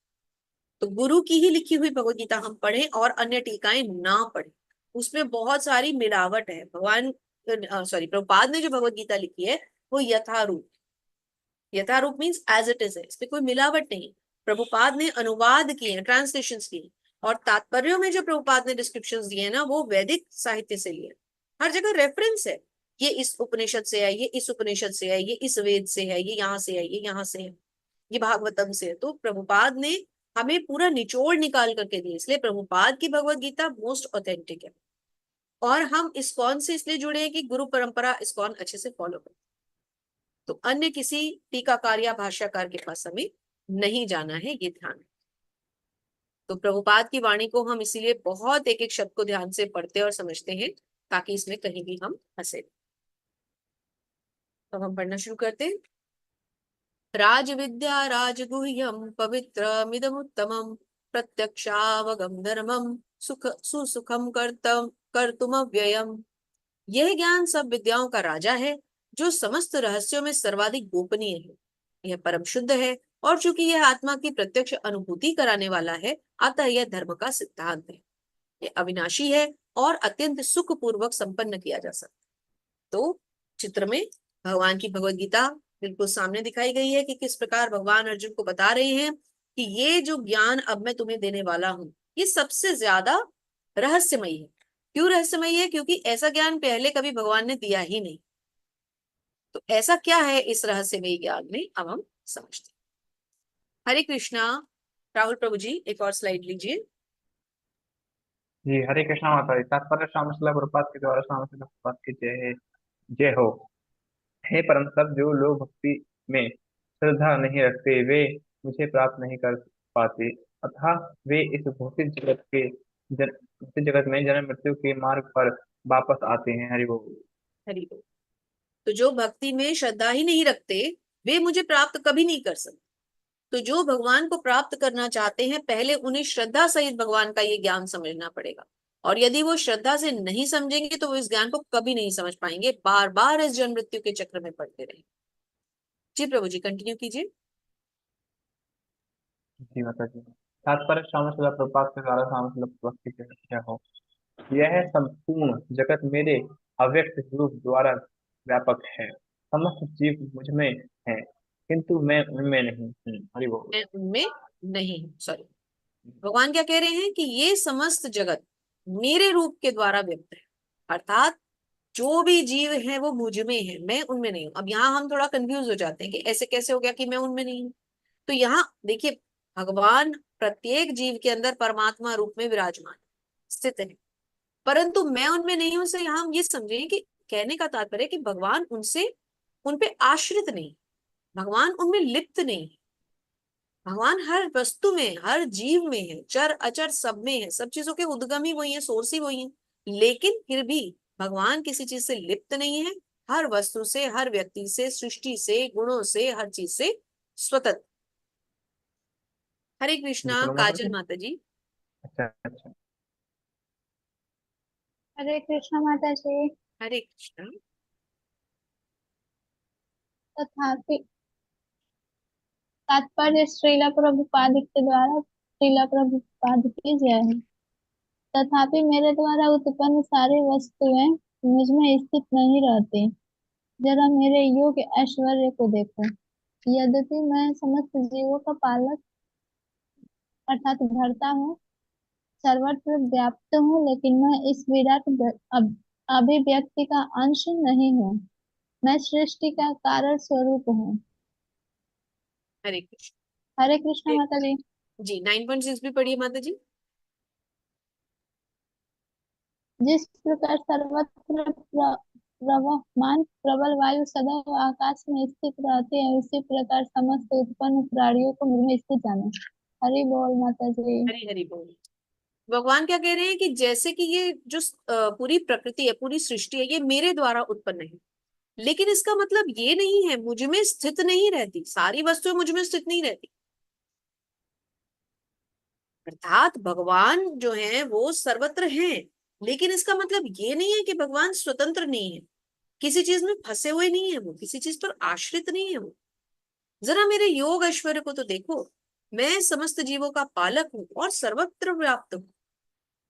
तो गुरु की ही लिखी हुई भगवत गीता हम पढ़ें और अन्य टीकाएं ना पढ़ें। उसमें बहुत सारी मिलावट है। भगवान, सॉरी, प्रभुपाद ने जो भगवत गीता लिखी है वो यथारूप, यथारूप मीन्स एज इट इज है, इसमें कोई मिलावट नहीं। प्रभुपाद ने अनुवाद किए, ट्रांसलेशन किए, और तात्पर्यों में जो प्रभुपाद ने डिस्क्रिप्शंस दिए हैं ना वो वैदिक साहित्य से लिए। हर जगह रेफरेंस है, ये इस उपनिषद से है, ये इस उपनिषद से है, ये इस वेद से है, ये यहाँ से है, ये यहाँ से है, ये भागवतम से है। तो प्रभुपाद ने हमें पूरा निचोड़ निकाल करके दिए, इसलिए प्रभुपाद की भगवत गीता मोस्ट ऑथेंटिक है। और हम इस्कॉन से इसलिए जुड़े हैं कि गुरु परंपरा इस्कॉन अच्छे से फॉलो कर। तो अन्य किसी टीकाकार या भाष्यकार के पास हमें नहीं जाना है, ये ध्यान है। तो प्रभुपाद की वाणी को हम इसीलिए बहुत एक एक शब्द को ध्यान से पढ़ते और समझते हैं ताकि इसमें कहीं भी हम फंसे। तो हम पढ़ना शुरू करते हैं। राज विद्या राजगुह्यम पवित्रमिदमुत्तमं प्रत्यक्षावगम धर्मम सुख सुसुखम कर्तुमव्ययम्। यह ज्ञान सब विद्याओं का राजा है जो समस्त रहस्यों में सर्वाधिक गोपनीय है। यह परम शुद्ध है और चूंकि यह आत्मा की प्रत्यक्ष अनुभूति कराने वाला है, अतः यह धर्म का सिद्धांत है। यह अविनाशी है और अत्यंत सुख पूर्वक संपन्न किया जा सकता है। तो चित्र में भगवान की भगवत गीता बिल्कुल सामने दिखाई गई है कि किस प्रकार भगवान अर्जुन को बता रहे हैं कि ये जो ज्ञान अब मैं तुम्हें देने वाला हूं ये सबसे ज्यादा रहस्यमयी है। क्यों रहस्यमयी है? क्योंकि ऐसा ज्ञान पहले कभी भगवान ने दिया ही नहीं। तो ऐसा क्या है इस रहस्यमयी ज्ञान में, अब हम समझते हैं। हरे कृष्णा। राहुल प्रभु जी एक और स्लाइड लीजिए। जी, हरे कृष्णा माता जी। तात्पर्य श्याम सुंदर प्रभुपाद के द्वारा श्याम सुंदर प्रभुपाद की जय जय हो। हे परम सब, जो लोग भक्ति में श्रद्धा नहीं रखते वे मुझे प्राप्त नहीं कर पाते, अतः वे इस भौतिक जगत में जन्म मृत्यु के मार्ग पर वापस आते हैं। हरि बोल। हरि बोल। तो जो भक्ति में श्रद्धा ही नहीं रखते वे मुझे प्राप्त कभी नहीं कर सकते। तो जो भगवान को प्राप्त करना चाहते हैं पहले उन्हें श्रद्धा सहित भगवान का ये ज्ञान समझना पड़ेगा। और यदि वो श्रद्धा से नहीं समझेंगे तो वो इस ज्ञान को कभी नहीं समझ पाएंगे, बार बार इस जन्म मृत्यु के चक्र में पड़ते रहेंगे। जी प्रभु जी कंटिन्यू कीजिए। जी माता जी। तात्पर्य श्याम सुंदर प्रभुपाद के द्वारा श्याम सुंदर प्रभुपाद की जय हो। यह संपूर्ण जगत मेरे अव्यक्त रूप द्वारा व्यापक है। समस्त जीव मुझ में है, किंतु मैं उनमें नहीं हूँ। हरि बोल। मैं उनमें नहीं हूँ, सॉरी। भगवान क्या कह रहे हैं कि ये समस्त जगत मेरे रूप के द्वारा व्यक्त है, अर्थात जो भी जीव है वो मुझ में है, मैं उनमें नहीं हूं। अब यहाँ हम थोड़ा कंफ्यूज हो जाते हैं कि ऐसे कैसे हो गया कि मैं उनमें नहीं हूं। तो यहाँ देखिए, भगवान प्रत्येक जीव के अंदर परमात्मा रूप में विराजमान स्थित है, परंतु मैं उनमें नहीं हूं से यहाँ हम ये समझें कि कहने का तात्पर्य है कि भगवान उनसे उन पे आश्रित नहीं, भगवान उनमें लिप्त नहीं। भगवान हर वस्तु में हर जीव में है, चर अचर सब में है, सब चीजों के उद्गम ही वही है, सोर्स ही वही है। लेकिन फिर भी भगवान किसी चीज से लिप्त नहीं है, हर वस्तु से हर व्यक्ति से सृष्टि से गुणों से हर चीज से स्वतंत्र। हरे जी कृष्णा बोलो माता काजल जी। माता जी। अच्छा अच्छा। हरे कृष्ण माता जी। हरे कृष्णा। तथापि तात्पर्य श्रीला प्रभुपाद के द्वारा श्रीला प्रभुपाद की जय है। तथापि मेरे द्वारा उत्पन्न सारी वस्तुएं मुझ में स्थित नहीं रहती। जरा मेरे योग ऐश्वर्य को देखो। यद्यपि मैं समस्त जीवों का पालक अर्थात भरता हूँ, सर्वत्र व्याप्त हूँ, लेकिन मैं इस अभिव्यक्ति का अंश नहीं हूँ। मैं सृष्टि का कारण स्वरूप हूँ। हरे कृष्ण। हरे कृष्ण माता जी। जी 9.6 भी पढ़िए माता जी। जिस प्रकार सर्वत्र प्रवहमान प्रबल वायु सदैव आकाश में स्थित रहती है, उसी प्रकार समस्त उत्पन्न प्राणियों को मुझ में स्थित जानो। हरि बोल माता जी। हरि हरि बोल। भगवान क्या कह रहे हैं कि जैसे कि ये जो पूरी प्रकृति है, पूरी सृष्टि है, ये मेरे द्वारा उत्पन्न है, लेकिन इसका मतलब ये नहीं है मुझ में स्थित नहीं रहती, सारी वस्तुएं मुझ में स्थित नहीं रहती। अर्थात भगवान जो है वो सर्वत्र हैं, लेकिन इसका मतलब ये नहीं है कि भगवान स्वतंत्र नहीं है, किसी चीज में फंसे हुए नहीं है, वो किसी चीज पर आश्रित नहीं है वो। जरा मेरे योग ऐश्वर्य को तो देखो, मैं समस्त जीवों का पालक हूँ और सर्वत्र व्याप्त हूँ।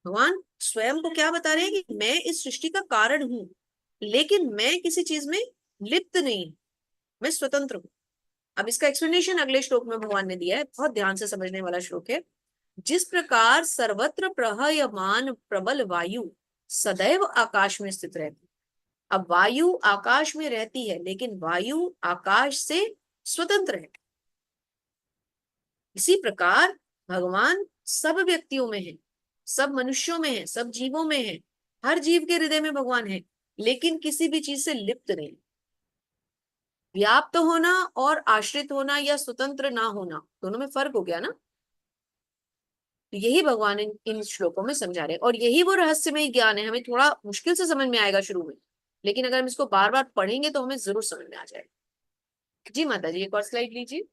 भगवान स्वयं को क्या बता रहे हैं कि मैं इस सृष्टि का कारण हूं, लेकिन मैं किसी चीज में लिप्त नहीं, मैं स्वतंत्र हूं। अब इसका एक्सप्लेनेशन अगले श्लोक में भगवान ने दिया है, बहुत ध्यान से समझने वाला श्लोक है। जिस प्रकार सर्वत्र प्रहयमान प्रबल वायु सदैव आकाश में स्थित रहती। अब वायु आकाश में रहती है, लेकिन वायु आकाश से स्वतंत्र है। इसी प्रकार भगवान सब व्यक्तियों में है, सब मनुष्यों में है, सब जीवों में है, हर जीव के हृदय में भगवान है, लेकिन किसी भी चीज से लिप्त नहीं। व्याप्त होना और आश्रित होना या स्वतंत्र ना होना, दोनों में फर्क हो गया ना। तो यही भगवान इन श्लोकों में समझा रहे हैं, और यही वो रहस्यमय ज्ञान है। हमें थोड़ा मुश्किल से समझ में आएगा शुरू में, लेकिन अगर हम इसको बार बार पढ़ेंगे तो हमें जरूर समझ में आ जाएगा। जी माता जी एक और स्लाइड लीजिए।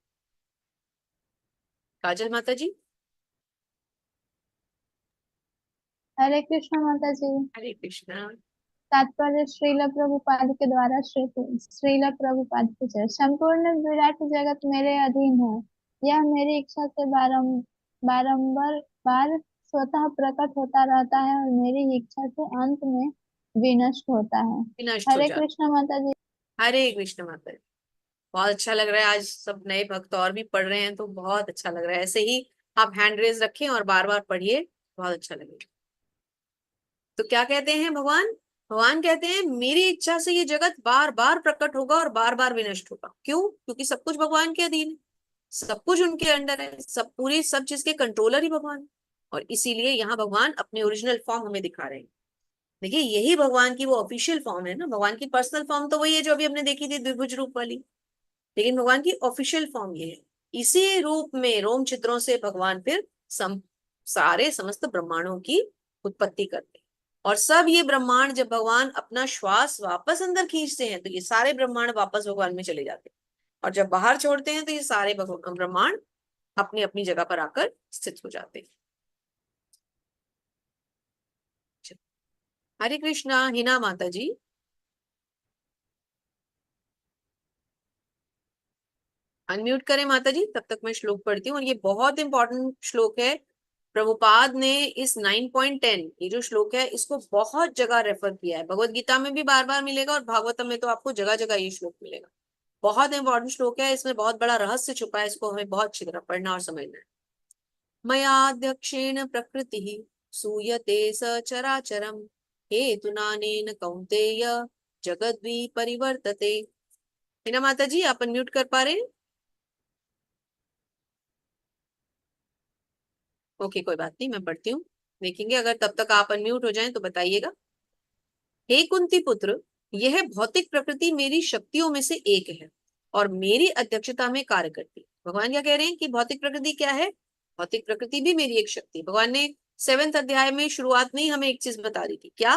काजल माता जी। हरे कृष्ण माता जी। हरे कृष्णा। तात्पर्य श्रील प्रभुपाद के द्वारा श्रील प्रभुपाद की जय। संपूर्ण विराट जगत मेरे अधीन है। यह मेरी इच्छा से बारंबार बार स्वतः प्रकट होता रहता है और मेरी इच्छा से अंत में विनष्ट होता है। विनष्ट हो हरे जाता। कृष्ण माता जी। हरे कृष्ण माता जी। बहुत अच्छा लग रहा है, आज सब नए भक्त और भी पढ़ रहे हैं तो बहुत अच्छा लग रहा है। ऐसे ही आप हैंड रेज रखें और बार बार पढ़िए, बहुत अच्छा लगेगा। तो क्या कहते हैं भगवान? भगवान कहते हैं मेरी इच्छा से ये जगत बार बार प्रकट होगा और बार बार विनष्ट होगा। क्यों? क्योंकि सब कुछ भगवान के अधीन है। सब कुछ उनके अंडर है, सब पूरी सब चीज के कंट्रोलर ही भगवान है। और इसीलिए यहाँ भगवान अपने ओरिजिनल फॉर्म हमें दिखा रहे हैं। देखिए यही भगवान की वो ऑफिशियल फॉर्म है ना, भगवान की पर्सनल फॉर्म तो वही है जो अभी हमने देखी थी द्विभुज रूप वाली, लेकिन भगवान की ऑफिशियल फॉर्म ये है। इसी रूप में रोम चित्रों से भगवान फिर सारे समस्त ब्रह्मांडों की उत्पत्ति करते हैं। और सब ये ब्रह्मांड जब भगवान अपना श्वास वापस अंदर खींचते हैं तो ये सारे ब्रह्मांड वापस भगवान में चले जाते हैं, और जब बाहर छोड़ते हैं तो ये सारे ब्रह्मांड अपनी अपनी जगह पर आकर स्थित हो जाते हैं। हरे कृष्णा। हिना माता जी। अनम्यूट करें माता जी, तब तक मैं श्लोक पढ़ती हूँ। और ये बहुत इंपॉर्टेंट श्लोक है। प्रभुपाद ने इस 9.10 ये जो श्लोक है इसको बहुत जगह रेफर किया है। भगवत गीता में भी बार बार मिलेगा और भागवतम में तो आपको जगह जगह ये श्लोक मिलेगा। बहुत इंपॉर्टेंट श्लोक है, इसमें बहुत बड़ा रहस्य छुपा है, इसको हमें बहुत अच्छी तरह पढ़ना और समझना है। मयाध्यक्षेण प्रकृति सूयते सचराचरम हेतुनानेन कौन्तेय जगद्वी परिवर्तते। हिना माता जी आप अनम्यूट कर पा रहे हैं? ओके कोई बात नहीं, मैं पढ़ती हूँ, देखेंगे अगर तब तक आप अनम्यूट हो जाएं तो बताइएगा। हे कुंती पुत्र, यह भौतिक प्रकृति मेरी शक्तियों में से एक है और मेरी अध्यक्षता में कार्य करती है। भगवान क्या कह रहे हैं कि भौतिक प्रकृति क्या है? भौतिक प्रकृति भी मेरी एक शक्ति है। भगवान ने 7वें अध्याय में शुरुआत में ही हमें एक चीज बता दी थी, क्या?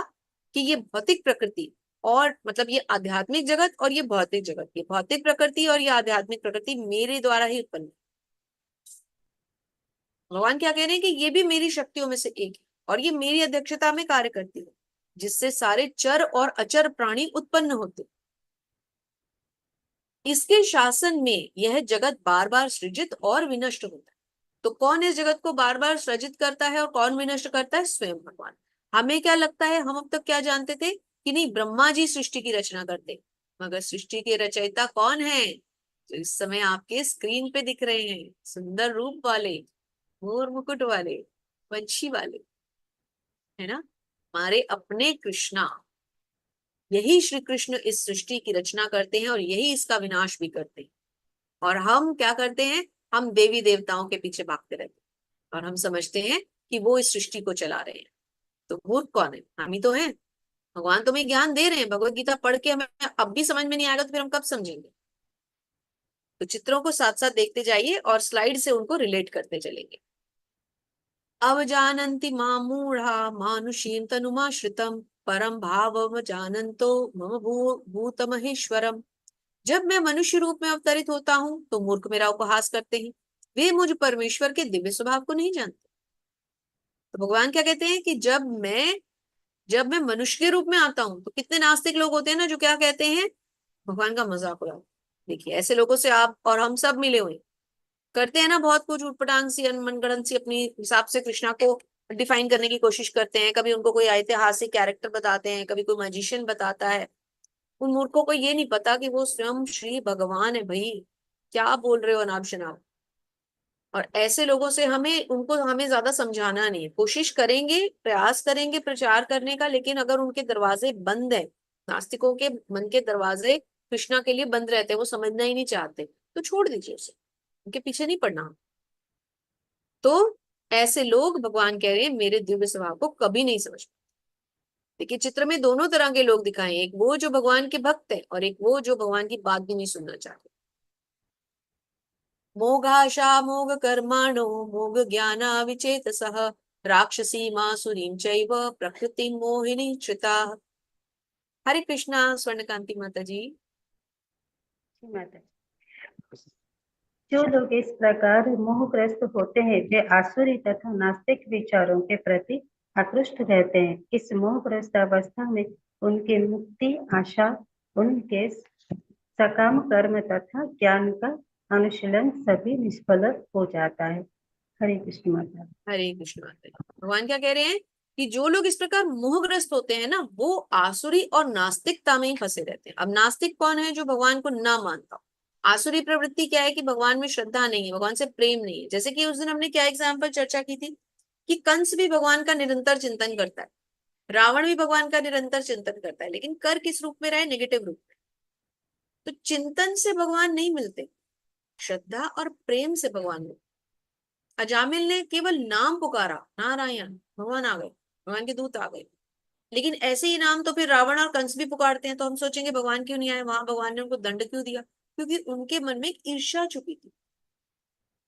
कि ये भौतिक प्रकृति और मतलब ये आध्यात्मिक जगत और ये भौतिक जगत, ये भौतिक प्रकृति और ये आध्यात्मिक प्रकृति मेरे द्वारा ही उत्पन्न है। भगवान क्या कह रहे हैं कि ये भी मेरी शक्तियों में से एक है और ये मेरी अध्यक्षता में कार्य करती है, जिससे सारे चर और अचर प्राणी उत्पन्न होते। इसके शासन में यह जगत बार बार सृजित और विनष्ट होता है। तो कौन इस जगत को बार बार सृजित करता है और कौन विनष्ट करता है? स्वयं भगवान। हमें क्या लगता है, हम अब तक क्या जानते थे कि नहीं ब्रह्मा जी सृष्टि की रचना करते, मगर सृष्टि के रचयिता कौन है? तो इस समय आपके स्क्रीन पे दिख रहे हैं, सुंदर रूप वाले, मोर मुकुट वाले, पंछी वाले, है ना, हमारे अपने कृष्णा। यही श्री कृष्ण इस सृष्टि की रचना करते हैं और यही इसका विनाश भी करते हैं। और हम क्या करते हैं? हम देवी देवताओं के पीछे भागते रहते हैं और हम समझते हैं कि वो इस सृष्टि को चला रहे हैं। तो मूर्ख कौन है? हम ही तो हैं। भगवान तुम्हें ज्ञान दे रहे हैं, भगवत गीता पढ़ के हमें अब भी समझ में नहीं आएगा तो फिर हम कब समझेंगे? तो चित्रों को साथ साथ देखते जाइए और स्लाइड से उनको रिलेट करते चलेंगे। अवजानन्ति मां मूढ़ा मानुषीं तनुमाश्रितम् परम भावम जानन्तो मम भूत महेश्वरम। जब मैं मनुष्य रूप में अवतरित होता हूँ तो मूर्ख मेरा उपहास करते हैं, वे मुझ परमेश्वर के दिव्य स्वभाव को नहीं जानते। तो भगवान क्या कहते हैं कि जब मैं मनुष्य के रूप में आता हूँ तो कितने नास्तिक लोग होते हैं ना जो क्या कहते हैं, भगवान का मजाक उड़ाओ। देखिए ऐसे लोगों से आप और हम सब मिले हुए हैं। करते हैं ना बहुत कुछ उटपटांग सी मनगढ़ंत सी अपनी हिसाब से कृष्णा को डिफाइन करने की कोशिश करते हैं। कभी उनको कोई ऐतिहासिक कैरेक्टर बताते हैं, कभी कोई मैजिशियन बताता है। उन मूर्खों को ये नहीं पता कि वो स्वयं श्री भगवान है। भाई क्या बोल रहे हो अनाप शनाप। और ऐसे लोगों से हमें ज्यादा समझाना नहीं है। कोशिश करेंगे, प्रयास करेंगे प्रचार करने का, लेकिन अगर उनके दरवाजे बंद है, नास्तिकों के मन के दरवाजे कृष्णा के लिए बंद रहते हैं, वो समझना ही नहीं चाहते, तो छोड़ दीजिए उसे, उनके पीछे नहीं पड़ना। तो ऐसे लोग भगवान कह रहे हैं मेरे दिव्य स्वभाव को कभी नहीं समझ पाते। देखिए चित्र में दोनों तरह के लोग दिखाए, एक वो जो भगवान के भक्त है और एक वो जो भगवान की बात भी नहीं सुनना चाहते। मोघाशा मोघ कर्माणो मोघ ज्ञाना विचेतसः राक्षसी मासुरीं चैव प्रकृति मोहिनी श्रिता। हरे कृष्णा स्वर्णकांति माता जी। माता, जो लोग इस प्रकार मोहग्रस्त होते हैं वे आसुरी तथा नास्तिक विचारों के प्रति आकृष्ट रहते हैं। इस मोहग्रस्त अवस्था में उनकी मुक्ति आशा, उनके सकाम कर्म तथा ज्ञान का अनुशीलन सभी निष्फल हो जाता है। हरे कृष्ण माता। हरे कृष्ण माता जी। भगवान क्या कह रहे हैं कि जो लोग इस प्रकार मोहग्रस्त होते हैं ना, वो आसुरी और नास्तिकता में ही फंसे रहते हैं। अब नास्तिक कौन है? जो भगवान को ना मानता हो। आसुरी प्रवृत्ति क्या है? कि भगवान में श्रद्धा नहीं है, भगवान से प्रेम नहीं है। जैसे कि उस दिन हमने क्या एग्जाम्पल चर्चा की थी कि कंस भी भगवान का निरंतर चिंतन करता है, रावण भी भगवान का निरंतर चिंतन करता है, लेकिन कर किस रूप में रहा है? नेगेटिव रूप में। तो चिंतन से भगवान नहीं मिलते। श्रद्धा और प्रेम से भगवान को। अजामिल ने केवल नाम पुकारा, नारायण, भगवान आ गए, भगवान के दूत आ गए। लेकिन ऐसे ही नाम तो फिर रावण और कंस भी पुकारते हैं, तो हम सोचेंगे भगवान क्यों नहीं आए वहां, भगवान ने उनको दंड क्यों दिया? क्योंकि उनके मन में एक ईर्ष्या छुपी थी।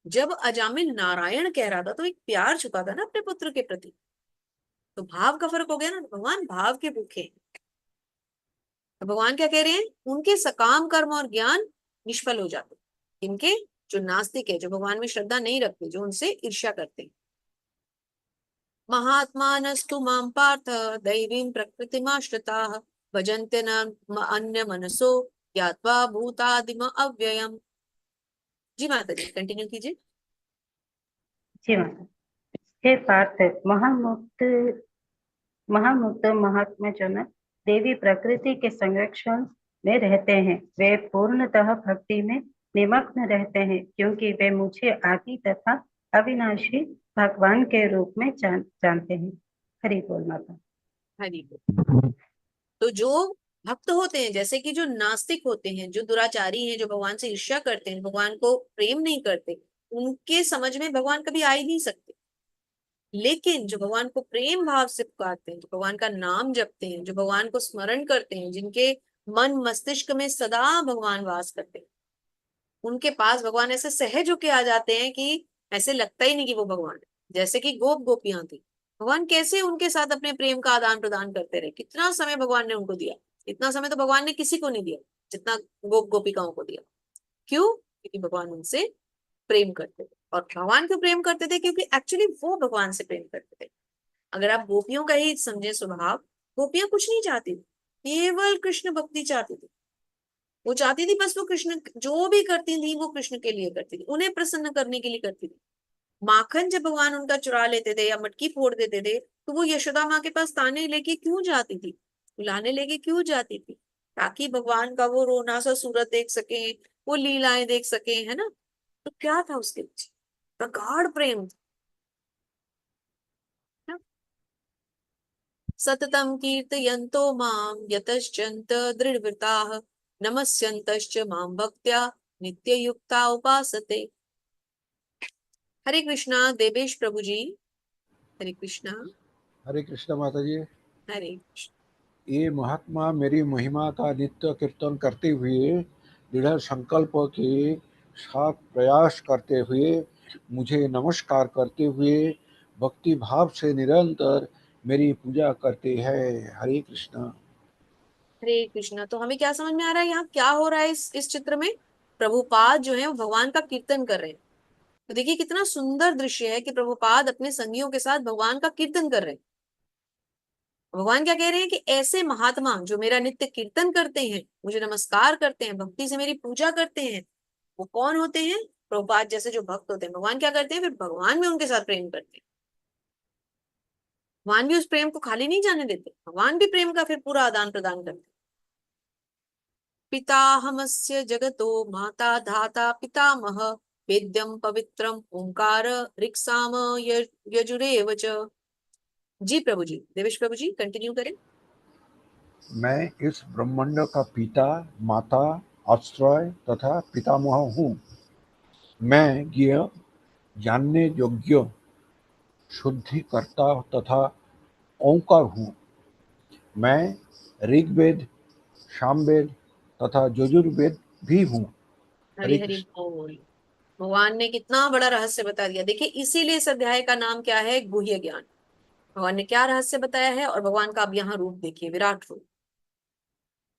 जब अजामिल नारायण कह रहा था तो एक प्यार छुपा था ना अपने पुत्र के प्रति, तो भाव का फर्क हो गया ना। भगवान भाव के भूखे हैं। तो भगवान क्या कह रहे हैं, उनके सकाम कर्म और ज्ञान निष्फल हो जाते। इनके, जो नास्तिक है, जो भगवान में श्रद्धा नहीं रखते, जो उनसे ईर्ष्या करते हैं। महात्मानस्तु मां पार्थ दैवीं प्रकृतिमाश्रिताः भजन्ते न अन्य मनसो ज्ञात्वा भूतादिम अव्ययम। जी माता जी, कंटिन्यू कीजिए। जी माता। हे पार्थ, महामुक्त महामुक्त महात्मा जन देवी प्रकृति के संरक्षण में रहते हैं। वे पूर्णतः भक्ति में निमग्न रहते हैं, क्योंकि वे मुझे आदि तथा अविनाशी भगवान के रूप में जानते हैं। हरि बोल माता। हरि बोल। तो जो भक्त होते हैं, जैसे कि जो नास्तिक होते हैं, जो दुराचारी हैं, जो भगवान से ईर्ष्या करते हैं, भगवान को प्रेम नहीं करते, उनके समझ में भगवान कभी आ ही नहीं सकते। लेकिन जो भगवान को प्रेम भाव से पुकारते हैं, जो भगवान का नाम जपते हैं, जो भगवान को स्मरण करते हैं, जिनके मन मस्तिष्क में सदा भगवान वास करते हैं, उनके पास भगवान ऐसे सहज होके आ जाते हैं कि ऐसे लगता ही नहीं कि वो भगवान है। जैसे कि गोप गोपियां थी, भगवान कैसे उनके साथ अपने प्रेम का आदान प्रदान करते रहे। कितना समय भगवान ने उनको दिया, इतना समय तो भगवान ने किसी को नहीं दिया जितना गोप गोपिकाओं को दिया। क्यों? क्योंकि भगवान उनसे प्रेम करते थे। और भगवान क्यों प्रेम करते थे? क्योंकि एक्चुअली वो भगवान से प्रेम करते थे। अगर आप गोपियों का ही समझे स्वभाव, गोपियां कुछ नहीं चाहती थी, केवल कृष्ण भक्ति चाहती थी। वो चाहती थी बस, वो कृष्ण जो भी करती थी वो कृष्ण के लिए करती थी, उन्हें प्रसन्न करने के लिए करती थी। माखन जब भगवान उनका चुरा लेते थे या मटकी फोड़ देते थे, तो वो यशोदा माँ के पास ताने लेके क्यों जाती थी, बुलाने लेके क्यों जाती थी? ताकि भगवान का वो रोना सा सूरत देख सके, वो लीलाएं देख सके, है ना। तो क्या था उसके पीछे? प्रगाढ़ प्रेम था। सततम कीर्तयन्तो माम यतश्चन्त दृढव्रताः नमस्यन्तश्च मां भक्त्या नित्ययुक्ता उपासते। हरे कृष्णा देवेश प्रभु जी। हरे कृष्णा। हरे कृष्ण माता जी। हरे कृष्ण। ये महात्मा मेरी महिमा का नित्य कीर्तन करते हुए, दृढ़ संकल्प के साथ प्रयास करते हुए, मुझे नमस्कार करते हुए, भक्ति भाव से निरंतर मेरी पूजा करते हैं। हरे कृष्ण। हरे कृष्णा। तो हमें क्या समझ में आ रहा है, यहाँ क्या हो रहा है इस चित्र में? प्रभुपाद जो है वो भगवान का कीर्तन कर रहे हैं। तो देखिए कितना सुंदर दृश्य है कि प्रभुपाद अपने संगियों के साथ भगवान का कीर्तन कर रहे हैं। भगवान क्या कह रहे हैं कि ऐसे महात्मा जो मेरा नित्य कीर्तन करते हैं, मुझे नमस्कार करते हैं, भक्ति से मेरी पूजा करते हैं, वो कौन होते हैं? प्रभुपाद जैसे जो भक्त होते हैं। भगवान क्या करते हैं, फिर भगवान भी उनके साथ प्रेम करते हैं। भगवान भी उस प्रेम को खाली नहीं जाने देते, भगवान भी प्रेम का फिर पूरा आदान प्रदान करते हैं। पिताहमस्य जगतो माता धाता पितामह वेद्यम पवित्रम ओंकार ऋक्साम यजुरेव च। जी प्रभु जी, देवेश प्रभु जी कंटिन्यू करें। मैं इस ब्रह्मांड का पिता, माता, आश्रय तथा पितामह हूँ। मैं ज्ञ, जानने योग्य, शुद्धिकर्ता तथा ओंकार हूँ। मैं ऋग्वेद, सामवेद तथा यजुर्वेद भी हूँ। हरि हरे हरि कृष्ण। बोल। भगवान ने कितना बड़ा रहस्य बता दिया। देखिए इसीलिए इस अध्याय का नाम क्या है, गुह्य ज्ञान। भगवान ने क्या रहस्य बताया है, और भगवान का अब यहाँ रूप देखिए, विराट रूप।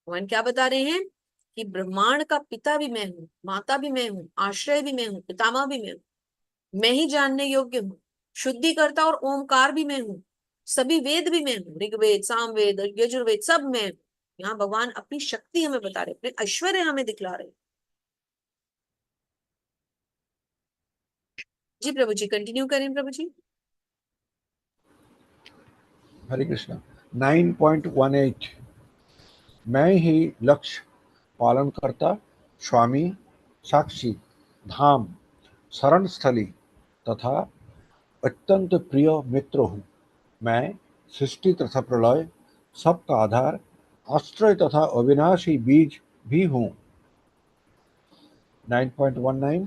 भगवान क्या बता रहे हैं कि ब्रह्मांड का पिता भी मैं हूँ, माता भी मैं हूँ, आश्रय भी मैं हूँ, पितामह भी मैं हूँ। मैं ही जानने योग्य हूँ, शुद्धिकर्ता और ओमकार भी मैं हूँ, सभी वेद भी मैं हूँ, ऋग्वेद, सामवेद, यजुर्वेद सब मैं हूँ। यहाँ भगवान अपनी शक्ति हमें बता रहे, अपने ऐश्वर्य हमें दिखला रहे। जी प्रभु जी कंटिन्यू करें प्रभु जी। हरे कृष्ण। 9.18 मैं ही लक्ष्य, पालनकर्ता, स्वामी, साक्षी, धाम, शरण स्थली तथा अत्यंत प्रिय मित्र हूँ। मैं सृष्टि तथा प्रलय, सबका आधार, आश्रय तथा अविनाशी बीज भी हूँ। 9.19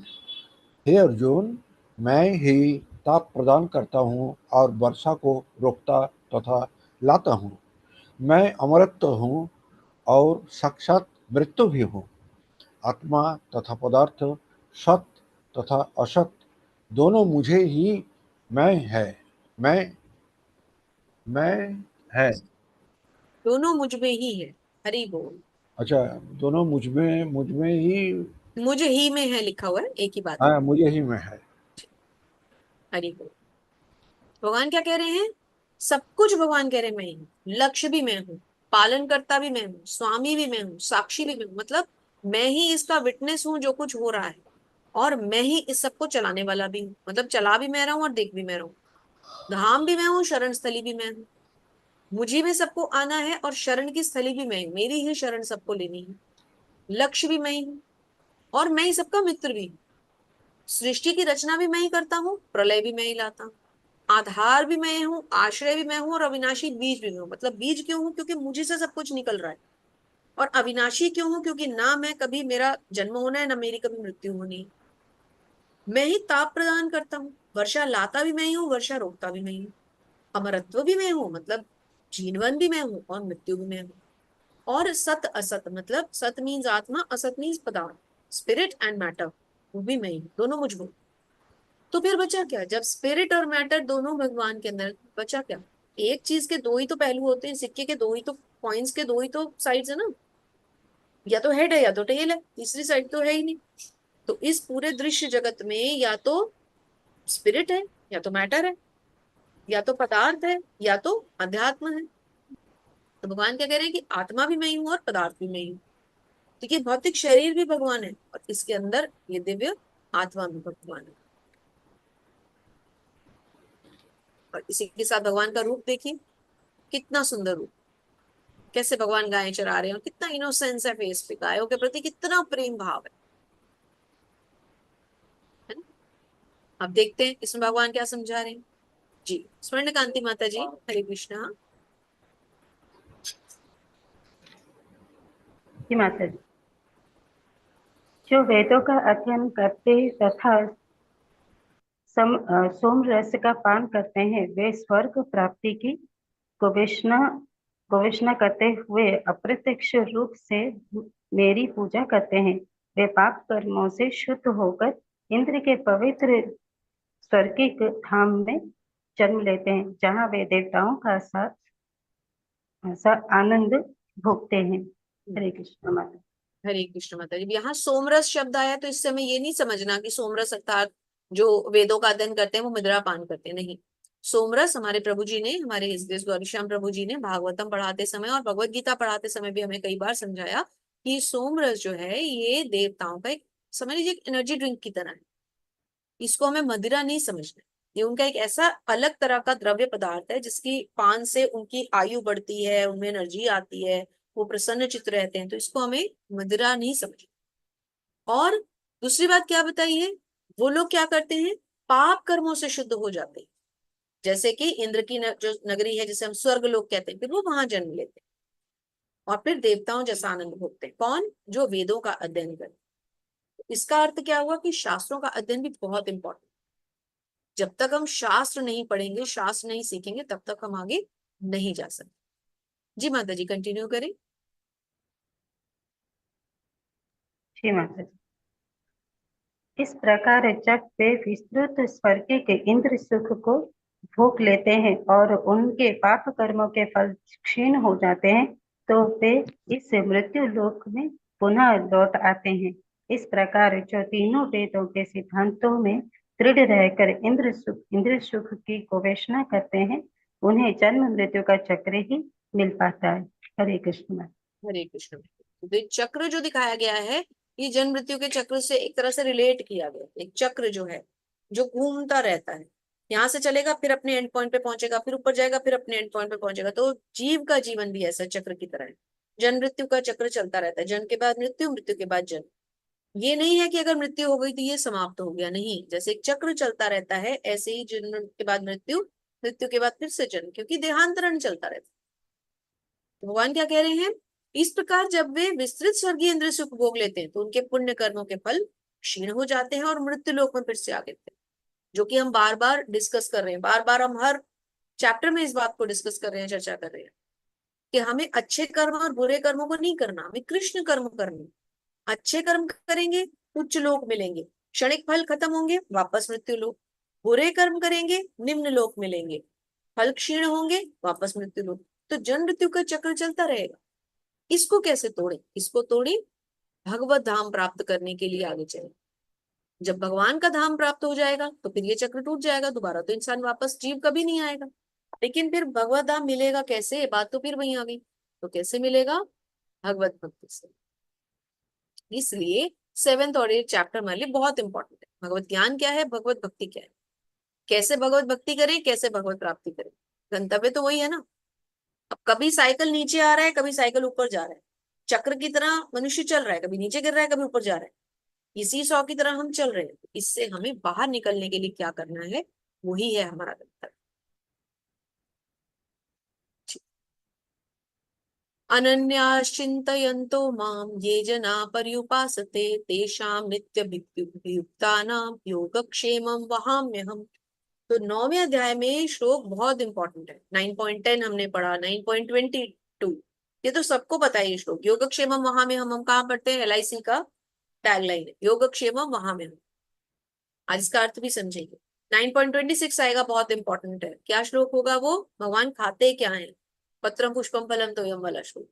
हे अर्जुन, मैं ही ताप प्रदान करता हूँ और वर्षा को रोकता तथा लाता हूँ। मैं अमरत्व हूँ और साक्षात मृत्यु भी हूँ। आत्मा तथा पदार्थ, सत तथा असत दोनों मुझे ही मैं है। मैं है। दोनों मुझ में ही है। हरि बोल। अच्छा, दोनों मुझ में ही। मुझे ही में है लिखा हुआ है, एक ही बात है। हाँ, मुझे ही में है। हरि बोल। भगवान क्या कह रहे हैं? सब कुछ भगवान कह रहे हैं मैं ही हूँ, लक्ष्य भी मैं हूँ, पालन करता भी मैं हूँ, स्वामी भी मैं हूँ, साक्षी भी मैं हूँ। मतलब मैं ही इसका विटनेस हूँ जो कुछ हो रहा है, और मैं ही इस सबको चलाने वाला भी हूँ। मतलब चला भी मैं रहा हूँ और देख भी मैं रहा हूँ। धाम भी मैं हूँ, शरण स्थली भी मैं हूँ। मुझी में सबको आना है और शरण की स्थली भी मैं हूँ, मेरी ही शरण सबको लेनी है। लक्ष्य भी मैं ही हूँ और मैं ही सबका मित्र भी हूँ। सृष्टि की रचना भी मैं ही करता हूँ, प्रलय भी मैं ही लाता हूँ। आधार भी मैं हूँ, आश्रय भी मैं हूँ, और अविनाशी बीज भी मैं हूँ। मतलब बीज क्यों हूँ? क्योंकि मुझे से सब कुछ निकल रहा है। और अविनाशी क्यों हूँ? क्योंकि ना मैं कभी मेरा जन्म होना है, ना मेरी कभी मृत्यु होनी है। मैं ही ताप प्रदान करता हूँ, वर्षा लाता भी मैं ही हूँ, वर्षा रोकता भी मैं ही हूँ। अमरत्व भी मैं हूँ, मतलब जीवन भी मैं हूँ और मृत्यु भी मैं हूँ। और सत असत, मतलब सत मीन्स आत्मा, असत मीन्स पदार्थ, स्पिरिट एंड मैटर, वो भी मैं ही हूँ, दोनों मुझ में। तो फिर बचा क्या? जब स्पिरिट और मैटर दोनों भगवान के अंदर, बचा क्या? एक चीज के दो ही तो पहलू होते हैं, सिक्के के दो ही तो पॉइंट्स, के दो ही तो साइड्स है ना। या तो हेड है या तो टेल है, तीसरी साइड तो है ही नहीं। तो इस पूरे दृश्य जगत में या तो स्पिरिट है, या तो मैटर है, या तो पदार्थ है, या तो अध्यात्म है। तो भगवान क्या कह रहे हैं कि आत्मा भी मैं ही हूँ और पदार्थ भी मैं ही हूँ। देखिए, भौतिक शरीर भी भगवान है और इसके अंदर ये दिव्य आत्मा भी भगवान है। और इसी के साथ भगवान का रूप देखिए, कितना सुंदर रूप। कैसे भगवान गायें चरा रहे हैं और कितना इनोसेंस है फेस पे, गायों के प्रति कितना प्रेम भाव है ना। अब देखते हैं इसमें भगवान क्या समझा रहे हैं। जी, स्वर्ण कांति माता जी, हरे कृष्णा। जी माता जी। जो वेदों का अध्ययन करते तथा सोम रस का पान करते हैं, वे स्वर्ग प्राप्ति की गवेषणा गवेषणा करते हुए अप्रत्यक्ष रूप से मेरी पूजा करते हैं। वे पाप कर्मों से शुद्ध होकर इंद्र के पवित्र स्वर्गिक धाम में जन्म लेते हैं, जहाँ वे देवताओं का साथ आनंद भोगते हैं। हरे कृष्ण माता। हरे कृष्ण माता जी। यहाँ सोमरस शब्द आया तो इससे हमें ये नहीं समझना कि सोमरस अर्थात जो वेदों का अध्ययन करते हैं वो मदिरा पान करते हैं, नहीं। सोमरस हमारे प्रभु जी ने, हमारे हृदय गौरीश्याम प्रभु जी ने भागवतम पढ़ाते समय और भगवत गीता पढ़ाते समय भी हमें कई बार समझाया कि सोमरस जो है ये देवताओं का एक, समझ लीजिए, एक एनर्जी ड्रिंक की तरह है। इसको हमें मदिरा नहीं समझना। ये उनका एक ऐसा अलग तरह का द्रव्य पदार्थ है जिसकी पान से उनकी आयु बढ़ती है, उनमें एनर्जी आती है, वो प्रसन्न चित्त रहते हैं। तो इसको हमें मदिरा नहीं समझना। और दूसरी बात क्या बताई है? वो लोग क्या करते हैं? पाप कर्मों से शुद्ध हो जाते हैं। जैसे कि इंद्र की जो नगरी है जिसे हम स्वर्ग लोग कहते हैं, फिर वो वहां जन्म लेते हैं और फिर देवताओं जैसा आनंद भोगते हैं। कौन? जो वेदों का अध्ययन करते हैं। इसका अर्थ क्या हुआ कि शास्त्रों का अध्ययन भी बहुत इंपॉर्टेंट। जब तक हम शास्त्र नहीं पढ़ेंगे, शास्त्र नहीं सीखेंगे, तब तक हम आगे नहीं जा सकते। जी माता जी, कंटिन्यू करें। जी माता जी। इस प्रकार जब वे विस्तृत स्वर्गिक इंद्र सुख को भोग लेते हैं और उनके पाप कर्मों के फल क्षीण हो जाते हैं, तो वे इस मृत्यु लोक में पुनः लौट आते हैं। इस प्रकार जो तीनों वेदों के सिद्धांतों में दृढ़ रहकर इंद्र सुख की गवेषणा करते हैं, उन्हें जन्म मृत्यु का चक्र ही मिल पाता है। हरे कृष्ण। हरे कृष्ण। तो ये चक्र जो दिखाया गया है, ये जन्म मृत्यु के चक्र से एक तरह से रिलेट किया गया। एक चक्र जो है, जो घूमता रहता है, यहाँ से चलेगा फिर अपने एंड पॉइंट पे पहुंचेगा, फिर ऊपर जाएगा फिर अपने एंड पॉइंट पे पहुंचेगा। तो जीव का जीवन भी ऐसा चक्र की तरह है। जन्म मृत्यु का चक्र चलता रहता है, जन्म के बाद मृत्यु, मृत्यु के बाद जन्म। ये नहीं है कि अगर मृत्यु हो गई तो ये समाप्त हो गया, नहीं। जैसे एक चक्र चलता रहता है, ऐसे ही जन्म के बाद मृत्यु, मृत्यु के बाद फिर से जन्म, क्योंकि देहांतरण चलता रहता है। तो भगवान क्या कह रहे हैं? इस प्रकार जब वे विस्तृत स्वर्गीय इंद्र सुख भोग लेते हैं तो उनके पुण्य कर्मों के फल क्षीण हो जाते हैं और मृत्यु लोक में फिर से आ गए थे, जो कि हम बार बार डिस्कस कर रहे हैं, बार बार हम हर चैप्टर में इस बात को डिस्कस कर रहे हैं, चर्चा कर रहे हैं कि हमें अच्छे कर्म और बुरे कर्मों को नहीं करना, हमें कृष्ण कर्म करने। अच्छे कर्म करेंगे, उच्च लोक मिलेंगे, क्षणिक फल खत्म होंगे, वापस मृत्यु लोक। बुरे कर्म करेंगे, निम्न लोक मिलेंगे, फल क्षीण होंगे, वापस मृत्यु लोक। तो जन्म मृत्यु का चक्र चलता रहेगा। इसको कैसे तोड़े? इसको तोड़े भगवत धाम प्राप्त करने के लिए आगे चले। जब भगवान का धाम प्राप्त हो जाएगा तो फिर ये चक्र टूट जाएगा, दोबारा तो इंसान वापस जीव कभी नहीं आएगा। लेकिन फिर भगवत धाम मिलेगा कैसे? ये बात तो फिर वहीं आ गई। तो कैसे मिलेगा? भगवत भक्ति से। इसलिए 7th और 8th चैप्टर हमारे लिए बहुत इंपॉर्टेंट है। भगवत ज्ञान क्या है, भगवत भक्ति क्या है, कैसे भगवत भक्ति करें, कैसे भगवत प्राप्ति करें। गंतव्य तो वही है ना। अब कभी साइकिल नीचे आ रहा है, कभी साइकिल ऊपर जा रहा है, चक्र की तरह मनुष्य चल रहा है, कभी नीचे गिर रहा है, कभी ऊपर जा रहा है। इसी सौ की तरह हम चल रहे हैं। इससे हमें बाहर निकलने के लिए क्या करना है, वही है हमारा गंतव्य। अनन्याश्चिन्तयन्तो मां ये जना पर्युपासते तेषां नित्यभियुक्तानां योगक्षेमं वहाम्यहम्। तो 9वें अध्याय में श्लोक बहुत इंपॉर्टेंट है। 9.10 हमने पढ़ा, 9.22, ये तो सबको पता है ये श्लोक। योगक्षेमम वहां में हम कहाँ पढ़ते हैं? LIC का टैगलाइन है, योगक्षेमम वहां में हम। आज इसका अर्थ भी समझेंगे। 9.26 आएगा, बहुत इंपॉर्टेंट है। क्या श्लोक होगा वो? भगवान खाते क्या है, पत्रम पुष्पम फलम तोयम वाला श्लोक।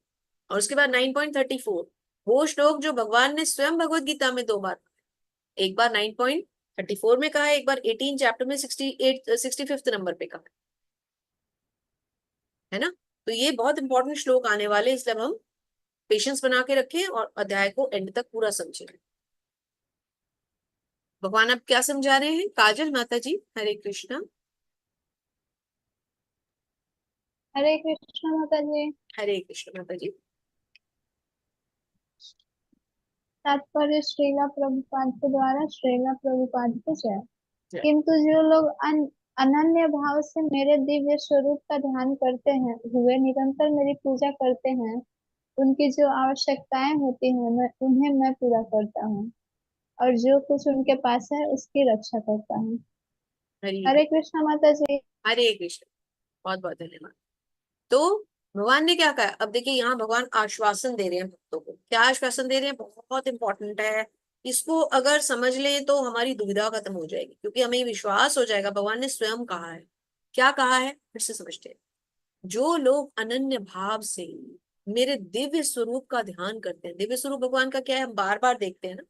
और उसके बाद 9.34, वो श्लोक जो भगवान ने स्वयं भगवत गीता में 2 बार, एक बार 9.34 में कहा है, एक बार 18 चैप्टर में 65th नंबर पे कहा है ना। तो ये बहुत इंपॉर्टेंट श्लोक आने वाले, इसलिए हम पेशेंस बना के रखें और अध्याय को एंड तक पूरा समझें। भगवान अब क्या समझा रहे हैं? काजल माता जी, हरे कृष्णा। हरे कृष्ण माता जी। हरे कृष्ण माता जी। तात्पर्य श्रीला प्रभुपाद के द्वारा श्रीला प्रभुपाद की जय। जय। किंतु जो लोग अनन्य भाव से मेरे दिव्य स्वरूप का ध्यान करते हैं हुए निरंतर मेरी पूजा करते हैं, उनकी जो आवश्यकताएं होती हैं उन्हें मैं पूरा करता हूँ, और जो कुछ उनके पास है उसकी रक्षा करता हूँ। हरे हरे कृष्ण माता जी। हरे कृष्ण। बहुत बहुत धन्यवाद। तो भगवान ने क्या कहा? अब देखिए, यहाँ भगवान आश्वासन दे रहे हैं भक्तों को। क्या आश्वासन दे रहे हैं? बहुत इंपॉर्टेंट है। इसको अगर समझ लें तो हमारी दुविधा खत्म हो जाएगी, क्योंकि हमें विश्वास हो जाएगा भगवान ने स्वयं कहा है। क्या कहा है? फिर से समझते हैं। जो लोग अनन्य भाव से मेरे दिव्य स्वरूप का ध्यान करते हैं। दिव्य स्वरूप भगवान का क्या है? हम बार बार देखते हैं ना,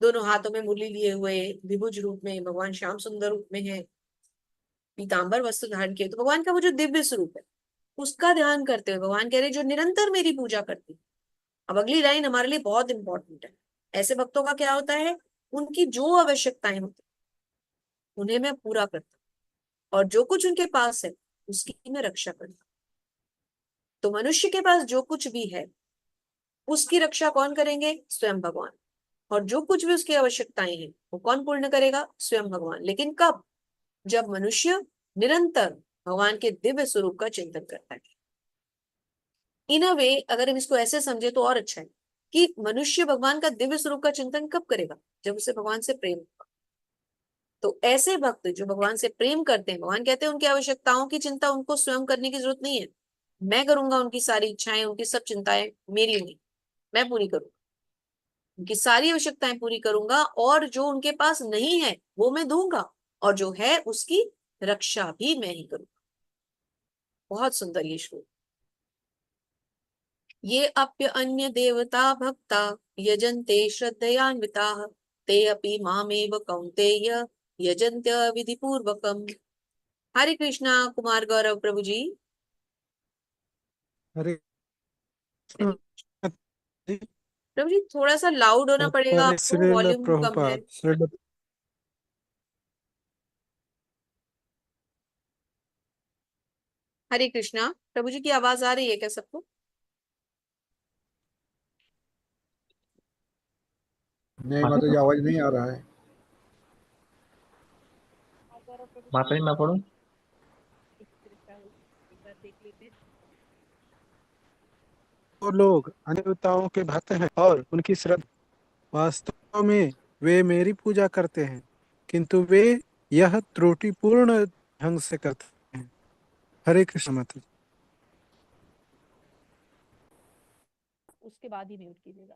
दोनों हाथों में मुरली लिए हुए विभुज रूप में भगवान श्याम सुंदर रूप में है, पीतांबर वस्त्र धारण किए। तो भगवान का वो जो दिव्य स्वरूप है उसका ध्यान करते हुए भगवान कह रहे जो निरंतर मेरी पूजा करती। अब अगली लाइन हमारे लिए बहुत इंपॉर्टेंट है। ऐसे भक्तों का क्या होता है? उनकी जो आवश्यकताएं होती उन्हें मैं पूरा करता हूँ, और जो कुछ उनके पास है उसकी मैं रक्षा करता हूँ। तो मनुष्य के पास जो कुछ भी है उसकी रक्षा कौन करेंगे? स्वयं भगवान। और जो कुछ भी उसकी आवश्यकताएं हैं वो कौन पूर्ण करेगा? स्वयं भगवान। लेकिन कब? जब मनुष्य निरंतर भगवान के दिव्य स्वरूप का चिंतन करता है। इन अ वे अगर हम इसको ऐसे समझे तो और अच्छा है कि मनुष्य भगवान का दिव्य स्वरूप का चिंतन कब करेगा? जब उसे भगवान से प्रेम होगा। तो ऐसे भक्त जो भगवान से प्रेम करते हैं, भगवान कहते हैं उनकी आवश्यकताओं की चिंता उनको स्वयं करने की जरूरत नहीं है। मैं करूंगा उनकी सारी इच्छाएं, उनकी सब चिंताएं मेरी नहीं, मैं पूरी करूंगा। उनकी सारी आवश्यकताएं पूरी करूंगा, और जो उनके पास नहीं है वो मैं दूंगा, और जो है उसकी रक्षा भी मैं ही करूंगा। बहुत सुंदर ये श्लोक। ये अप्य अन्य देवता भक्ता यजन्ते श्रद्धयान्विताः ते अपि मामेव कौन्तेय यजन्त्य विधि पूर्वकम्। हरे कृष्णा। कुमार गौरव प्रभु जी। हरे कृष्ण जी। प्रभु जी थोड़ा सा लाउड होना पड़ेगा तात्पर्य आपको, श्रील वॉल्यूम कम है। प्रभुपाद श्रील हरे कृष्णा। प्रभु जी की आवाज आ रही है क्या सबको? नहीं माता माता जी, आवाज नहीं आ रहा है। माता जी मैं पढ़ूं? देख लेते हैं। वो लोग अन्य देवताओं के भक्त हैं और उनकी श्रद्धा वास्तव में वे मेरी पूजा करते हैं, किंतु वे यह त्रुटिपूर्ण ढंग से करते हैं। हरे कृष्ण माता जी। उसके बाद ही म्यूट कीजिएगा।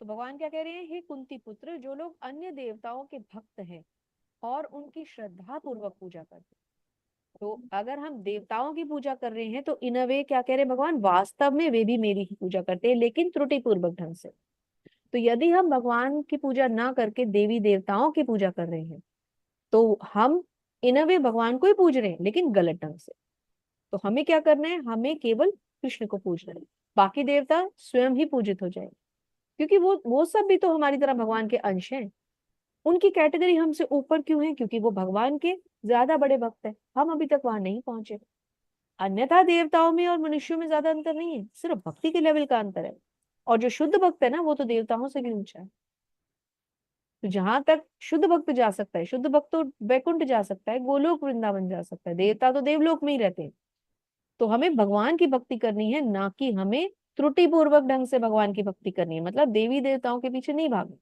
तो भगवान क्या कह रहे हैं, हे कुंती पुत्र, जो लोग अन्य देवताओं के भक्त हैं और उनकी श्रद्धा पूर्वक पूजा करते हैं, तो अगर हम देवताओं की पूजा कर रहे हैं तो इन अ वे क्या कह रहे हैं भगवान, वास्तव में वे भी मेरी ही पूजा करते हैं, लेकिन त्रुटि पूर्वक ढंग से। तो यदि हम भगवान की पूजा ना करके देवी देवताओं की पूजा कर रहे हैं तो हम इन अ वे भगवान को ही पूज रहे हैं, लेकिन गलत ढंग से। तो हमें क्या करना है, हमें केवल कृष्ण को पूजना है, बाकी देवता स्वयं ही पूजित हो जाए, क्योंकि वो सब भी तो हमारी तरह भगवान के अंश हैं। उनकी कैटेगरी हमसे ऊपर क्यों है, क्योंकि वो भगवान के ज्यादा बड़े भक्त हैं, हम अभी तक वहां नहीं पहुंचे। अन्यथा देवताओं में और मनुष्यों में ज्यादा अंतर नहीं है, सिर्फ भक्ति के लेवल का अंतर है। और जो शुद्ध भक्त है ना, वो तो देवताओं से भी ऊंचा है। तो जहां तक शुद्ध भक्त जा सकता है, शुद्ध भक्त तो वैकुंठ जा सकता है, गोलोक वृंदावन जा सकता है, देवता तो देवलोक में ही रहते हैं। तो हमें भगवान की भक्ति करनी है, ना कि हमें त्रुटिपूर्वक ढंग से भगवान की भक्ति करनी है, मतलब देवी देवताओं के पीछे नहीं भागना।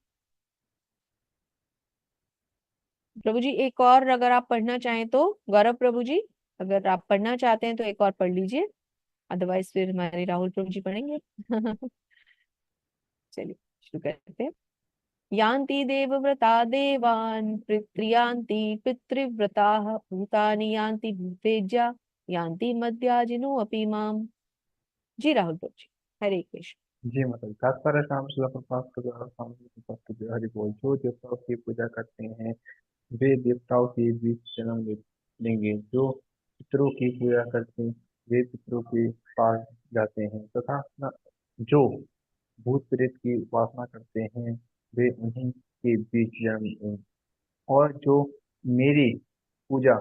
प्रभु जी एक और अगर आप पढ़ना चाहें तो, गौरव प्रभु जी अगर आप पढ़ना चाहते हैं तो एक और पढ़ लीजिए, अदरवाइज फिर हमारे राहुल प्रभु जी पढ़ेंगे। चलिए शुरू करते हैं। यान्ति देवव्रता देवान् पितृयान्ति पितृव्रताः भूतानि यान्ति भूतेज्या यान्ति मद्याजिनो अपि माम। जी राहुल प्रभु जी, हरे कृष्ण। जी मतलब तात्पर्य शाम शिला प्रभात के द्वारा शाम प्रभात के हरि बोल। जो देवताओं की पूजा करते हैं वे देवताओं के बीच जन्म लेंगे, जो पितरों की पूजा करते हैं वे पितरों के पास जाते हैं, तथा जो भूत प्रेत की उपासना करते हैं वे उन्हीं के बीच जन्म लेंगे, और जो मेरी पूजा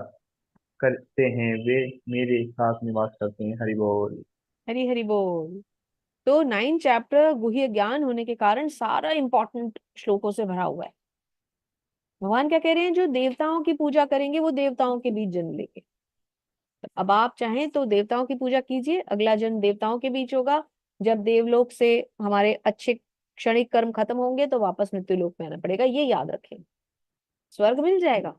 करते हैं वे मेरे साथ निवास करते हैं। हरि बोल। हरि हरि बोल। तो 9 चैप्टर गुह्य ज्ञान होने के कारण सारा इंपॉर्टेंट श्लोकों से भरा हुआ है। भगवान क्या कह रहे हैं, जो देवताओं की पूजा करेंगे वो देवताओं के बीच जन्म लेंगे। अब आप चाहें तो देवताओं की पूजा कीजिए, अगला जन्म देवताओं के बीच होगा। जब देवलोक से हमारे अच्छे क्षणिक कर्म खत्म होंगे तो वापस मृत्युलोक में आना पड़ेगा, ये याद रखें। स्वर्ग मिल जाएगा,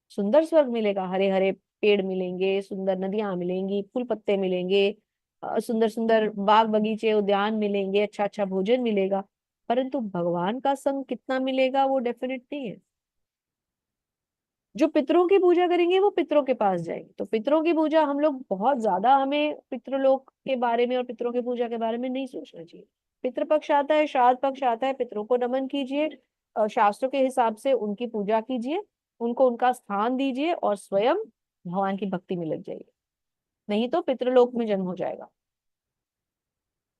सुंदर स्वर्ग मिलेगा, हरे हरे पेड़ मिलेंगे, सुंदर नदियां मिलेंगी, फूल पत्ते मिलेंगे, सुंदर सुंदर बाग बगीचे उद्यान मिलेंगे, अच्छा अच्छा भोजन मिलेगा। परंतु भगवान का संग कितना मिलेगा वो डेफिनेट नहीं है। जो पितरों की पूजा करेंगे वो पितरों के पास जाएंगे। तो पितरों की पूजा हम लोग बहुत ज्यादा, हमें पितृलोक के बारे में और पितरों की पूजा के बारे में नहीं सोचना चाहिए। पितृपक्ष आता है, श्राद्ध पक्ष आता है, पितरों को नमन कीजिए, शास्त्रों के हिसाब से उनकी पूजा कीजिए, उनको उनका स्थान दीजिए और स्वयं भगवान की भक्ति में लग जाइए, नहीं तो पितृलोक में जन्म हो जाएगा।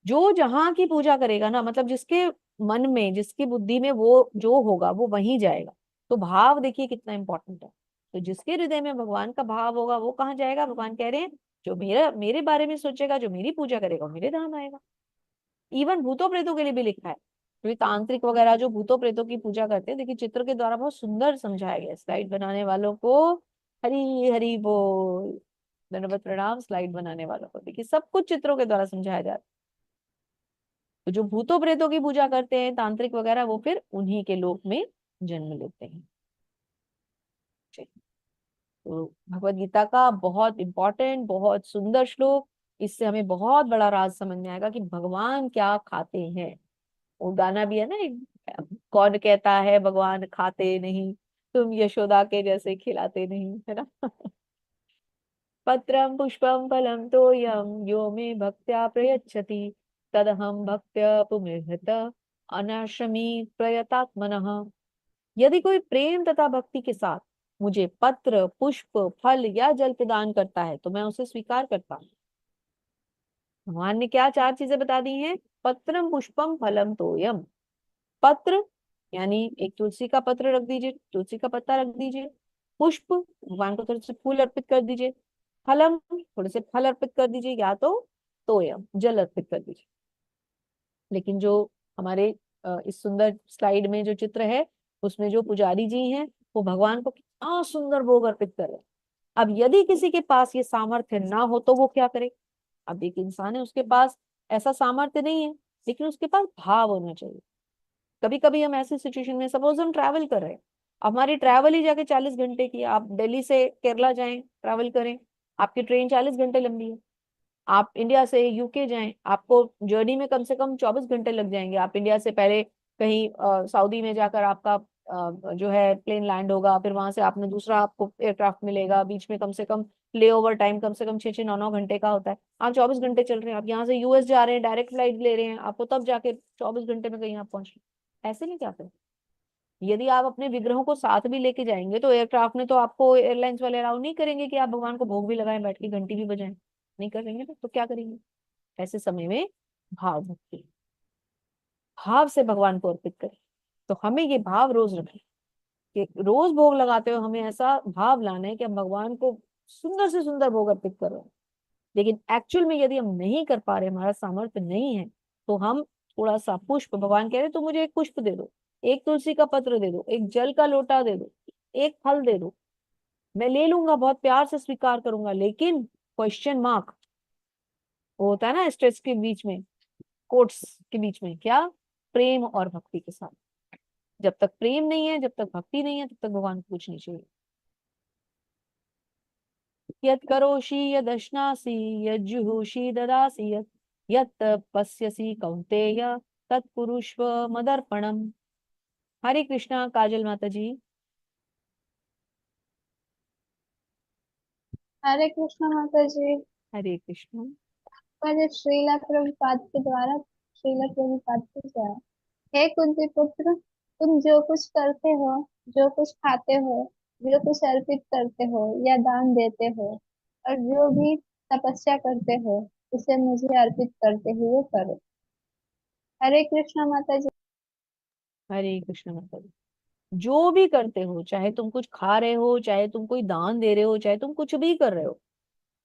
जो जहां की पूजा करेगा ना, मतलब जिसके मन में जिसकी बुद्धि में वो जो होगा वो वहीं जाएगा। तो भाव देखिए कितना इंपॉर्टेंट है। तो जिसके हृदय में भगवान का भाव होगा वो कहाँ जाएगा, भगवान कह रहे हैं जो मेरे बारे में सोचेगा, जो मेरी पूजा करेगा वो मेरे धाम आएगा। इवन भूतों प्रेतों के लिए भी लिखा है, तो ये तांत्रिक वगैरह जो भूतों प्रेतों की पूजा करते हैं, देखिए चित्र के द्वारा बहुत सुंदर समझाया गया है। स्लाइड बनाने वालों को हरी हरी बोल, धन्यवाद प्रणाम। स्लाइड बनाने वालों को देखिए सब कुछ चित्रों के द्वारा समझाया जाता है। तो जो भूतों प्रेतों की पूजा करते हैं तांत्रिक वगैरह, वो फिर उन्हीं के लोक में जन्म लेते हैं। तो भगवत गीता का बहुत इंपॉर्टेंट बहुत सुंदर श्लोक, इससे हमें बहुत बड़ा राज समझ में आएगा कि भगवान क्या खाते हैं। वो गाना भी है ना एक, कौन कहता है भगवान खाते नहीं, तुम यशोदा के जैसे खिलाते नहीं, है ना। पत्रम पुष्पम फलम तोयम यो मे भक्त्या प्रयच्छति तदहम भक्त्या पुमिर्हत अनाशमी प्रयतात्मनः। यदि कोई प्रेम तथा भक्ति के साथ मुझे पत्र पुष्प फल या जल प्रदान करता है तो मैं उसे स्वीकार करता हूँ। भगवान ने क्या 4 चीजें बता दी हैं, पत्रम पुष्पम फलम तोयम। पत्र यानी एक तुलसी का पत्र रख दीजिए, तुलसी का पत्ता रख दीजिए। पुष्प, भगवान को थोड़े से फूल अर्पित कर दीजिए। फलम, थोड़े से फल अर्पित कर दीजिए, या तो तोयम जल अर्पित कर दीजिए। लेकिन जो हमारे इस सुंदर स्लाइड में जो चित्र है उसमें जो पुजारी जी हैं वो भगवान को कितना सुंदर भोग अर्पित कर रहे हैं। अब यदि किसी के पास ये सामर्थ्य ना हो तो वो क्या करे। अब एक इंसान है, उसके पास ऐसा सामर्थ्य नहीं है, लेकिन उसके पास भाव होना चाहिए। कभी कभी हम ऐसी सिचुएशन में, सपोज हम ट्रैवल कर रहे हैं, हमारी ट्रैवल ही जाके 40 घंटे की, आप दिल्ली से केरला जाएं ट्रैवल करें, आपकी ट्रेन 40 घंटे लंबी है। आप इंडिया से यूके जाएं, आपको जर्नी में कम से कम 24 घंटे लग जाएंगे। आप इंडिया से पहले कहीं सऊदी में जाकर आपका जो है प्लेन लैंड होगा, फिर वहां से आपने दूसरा आपको एयरक्राफ्ट मिलेगा, बीच में कम से कम ले ओवर टाइम कम से कम 6-6 9-9 घंटे का होता है। आप 24 घंटे चल रहे हैं, आप यहाँ से यूएस जा रहे हैं, डायरेक्ट फ्लाइट ले रहे हैं, आपको तब जाके 24 घंटे में कहीं आप पहुंच रहे हैं। ऐसे नहीं जाते। यदि आप अपने विग्रहों को साथ भी लेके जाएंगे तो एयरक्राफ्ट में तो आपको एयरलाइंस वाले अलाउ नहीं करेंगे कि आप भगवान को भोग भी लगाएं, बैठ के घंटी भी बजाएं, नहीं करेंगे ना, तो क्या करेंगे? ऐसे समय में भाव भक्ति, भाव से भगवान को अर्पित करें। तो हमें ये भाव रोज रखें कि रोज भोग लगाते हुए हमें ऐसा भाव लाना है कि हम भगवान को सुंदर से सुंदर भोग अर्पित कर रहे हैं। लेकिन एक्चुअल में यदि हम नहीं कर पा रहे, हमारा सामर्थ्य नहीं है, तो हम थोड़ा सा पुष्प, भगवान कह रहे तो मुझे एक पुष्प दे दो, एक तुलसी का पत्र दे दो, एक जल का लोटा दे दो, एक फल दे दो, मैं ले लूंगा, बहुत प्यार से स्वीकार करूंगा। लेकिन क्वेश्चन मार्क वो होता है ना स्ट्रेस के बीच में, कोट्स के बीच में, क्या? प्रेम और भक्ति के साथ। जब तक प्रेम नहीं है, जब तक भक्ति नहीं है, तब तक भगवान को कुछ नहीं चाहिए। यत् करोषि यदश्नासि यज्जुहोषि ददासि यत् पश्यसि कौन्तेय तत्कुरुष्व मदर्पणम। हरे कृष्णा। काजल माता जी। हरे कृष्ण माता जी। हरे कृष्णा। पर श्रीला प्रभुपाद के द्वारा, श्रीला प्रभुपाद के द्वारा, हे कुंती पुत्र, तुम जो कुछ करते हो, जो कुछ खाते हो, जो कुछ अर्पित करते हो या दान देते हो, और जो भी तपस्या करते हो, उसे मुझे अर्पित करते हुए करो। हरे कृष्ण माता जी। हरे कृष्ण माता जी। जो भी करते हो, चाहे तुम कुछ खा रहे हो, चाहे तुम कोई दान दे रहे हो, चाहे तुम कुछ भी कर रहे हो,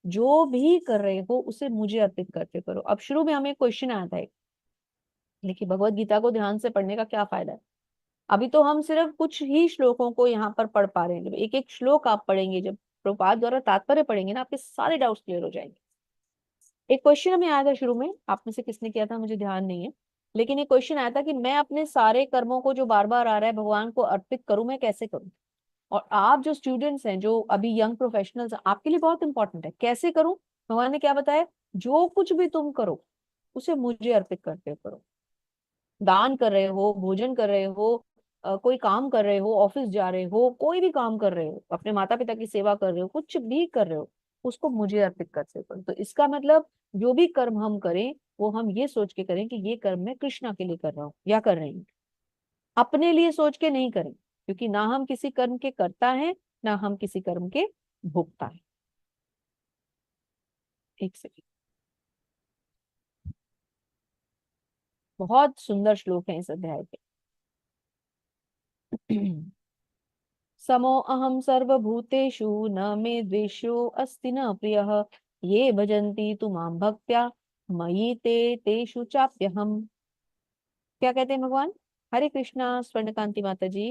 जो भी कर रहे हो उसे मुझे अर्पित करके करो। अब शुरू में हमें क्वेश्चन आया था एक, लेकिन भगवत गीता को ध्यान से पढ़ने का क्या फायदा है? अभी तो हम सिर्फ कुछ ही श्लोकों को यहाँ पर पढ़ पा रहे हैं। जब एक एक श्लोक आप पढ़ेंगे, जब प्रभुपाद द्वारा तात्पर्य पढ़ेंगे ना, आपके सारे डाउट्स क्लियर हो जाएंगे। एक क्वेश्चन हमें आया था शुरू में, आप में से किसने किया था मुझे ध्यान नहीं है, लेकिन एक क्वेश्चन आया था कि मैं अपने सारे कर्मों को जो बार बार आ रहा है भगवान को अर्पित करूं, मैं कैसे करूं? और आप जो स्टूडेंट्स हैं, जो अभी यंग प्रोफेशनल्स हैं, आपके लिए बहुत इंपॉर्टेंट है कैसे करूं। भगवान ने क्या बताया? जो कुछ भी तुम करो उसे मुझे अर्पित करते करो। दान कर रहे हो, भोजन कर रहे हो, कोई काम कर रहे हो, ऑफिस जा रहे हो, कोई भी काम कर रहे हो, अपने माता पिता की सेवा कर रहे हो, कुछ भी कर रहे हो, उसको मुझे अर्पित करते करो। तो इसका मतलब जो भी कर्म हम करें वो हम ये सोच के करें कि ये कर्म मैं कृष्णा के लिए कर रहा हूँ या कर रही हूँ, अपने लिए सोच के नहीं करें। क्योंकि ना हम किसी कर्म के कर्ता हैं, ना हम किसी कर्म के भोक्ता हैं। एक सेकंड, बहुत सुंदर श्लोक है इस अध्याय के। समो अहम सर्वभूतेषु न मे द्वेषो अस्ति न प्रियः ये भजन्ति तु मां भक्त्या मयि ते तेषु चाप्यहम्। क्या कहते हैं भगवान? हरे कृष्णा। स्वर्णकांति माता जी।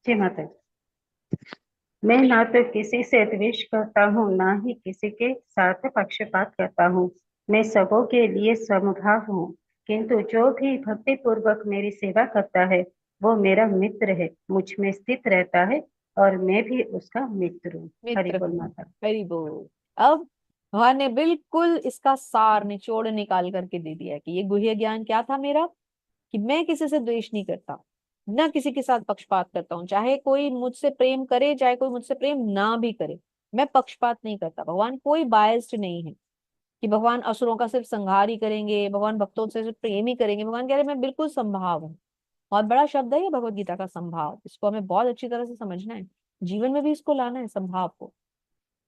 जी माता जी। मैं ना तो किसी से द्वेष करता हूँ, ना ही किसी के साथ पक्षपात करता हूँ। मैं सबों के लिए समभाव हूँ, किंतु जो भी भक्ति पूर्वक मेरी सेवा करता है वो मेरा मित्र है, मुझ में स्थित रहता है और मैं भी उसका मित्र हूँ। हरि मित्र बोल हूँ। माता। हरि बोल। अब भगवान ने बिल्कुल इसका सार निचोड़ निकाल करके दे दिया है कि ये गुह्य ज्ञान क्या था मेरा, कि मैं किसी से द्वेष नहीं करता, ना किसी के साथ पक्षपात करता हूँ। चाहे कोई मुझसे प्रेम करे, चाहे कोई मुझसे प्रेम ना भी करे, मैं पक्षपात नहीं करता। भगवान कोई बायस्ड नहीं है कि भगवान असुरों का सिर्फ संहार ही करेंगे, भगवान भक्तों से सिर्फ प्रेम ही करेंगे। भगवान कह रहे मैं बिल्कुल संभाव हूँ। बहुत बड़ा शब्द है ये भगवत गीता का, संभाव। इसको हमें बहुत अच्छी तरह से समझना है, जीवन में भी इसको लाना है, संभाव को।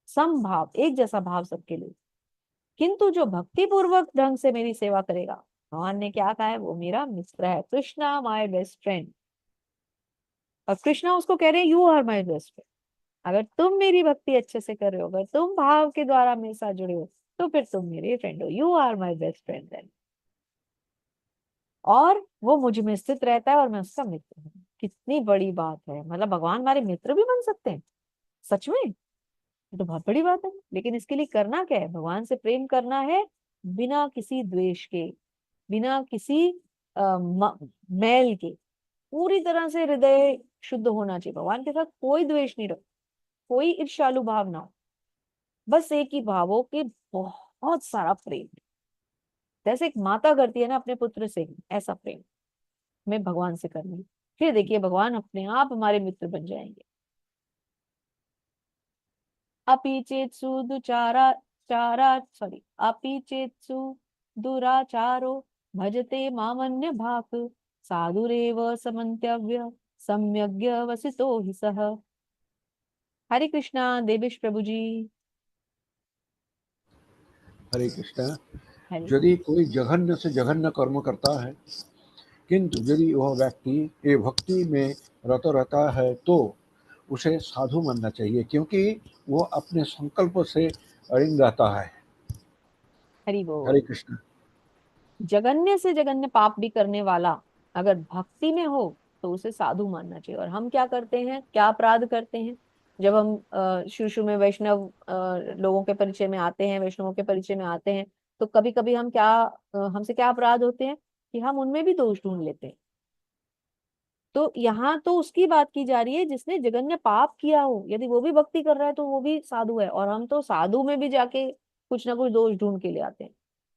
समभाव, एक जैसा भाव सबके लिए। किंतु जो भक्ति पूर्वक ढंग से मेरी सेवा करेगा, भगवान ने क्या कहा है, वो मेरा मित्र है। Krishna my best friend. और कृष्णा उसको कह रहे हैं you are my best friend. अगर तुम मेरी भक्ति अच्छे से कर रहे हो, अगर तुम भाव के द्वारा मेरे साथ जुड़े हो, तो फिर तुम मेरे फ्रेंड हो। You are my best friend then. और वो मुझ में स्थित रहता है और मैं उसका मित्र हूँ। कितनी बड़ी बात है, मतलब भगवान हमारे मित्र भी बन सकते हैं सच में, ये तो बहुत बड़ी बात है। लेकिन इसके लिए करना क्या है? भगवान से प्रेम करना है बिना किसी द्वेष के, बिना किसी मैल के, पूरी तरह से हृदय शुद्ध होना चाहिए, भगवान के साथ कोई द्वेष नहीं रखो, कोई ईर्ष्यालु भाव ना हो, बस एक ही भाव हो कि बहुत सारा प्रेम, जैसे एक माता करती है ना अपने पुत्र से, ऐसा प्रेम हमें भगवान से करना है। फिर देखिए भगवान अपने आप हमारे मित्र बन जाएंगे। अपि चेत्सु दुचारा चारा सॉरी अपि चेत्सु दुराचारो भजते मामन्य भाक साधुरेव समन्त्यव्य सम्यग्य वसितो हि सह। हरे कृष्णा देवेश प्रभु जी। हरे कृष्णा। हरे यदि कोई जघन्य से जघन्य कर्म करता है, किंतु यदि वह व्यक्ति ये भक्ति में रत रहता है तो उसे साधु मानना चाहिए, क्योंकि वो अपने संकल्प से अड़िग रहता है। हरि हरे बोल। कृष्ण। जगन्य से जगन्य पाप भी करने वाला अगर भक्ति में हो तो उसे साधु मानना चाहिए। और हम क्या करते हैं, क्या अपराध करते हैं, जब हम शुरू शुरू में वैष्णव लोगों के परिचय में आते हैं, वैष्णवों के परिचय में आते हैं, तो कभी कभी हम क्या हमसे क्या अपराध होते हैं कि हम उनमें भी दोष ढूंढ लेते हैं। तो यहाँ तो उसकी बात की जा रही है जिसने जघन्य पाप किया हो, यदि वो भी भक्ति कर रहा है तो वो भी साधु है, और हम तो साधु में भी जाके कुछ ना कुछ दोष ढूंढ के ले आते हैं।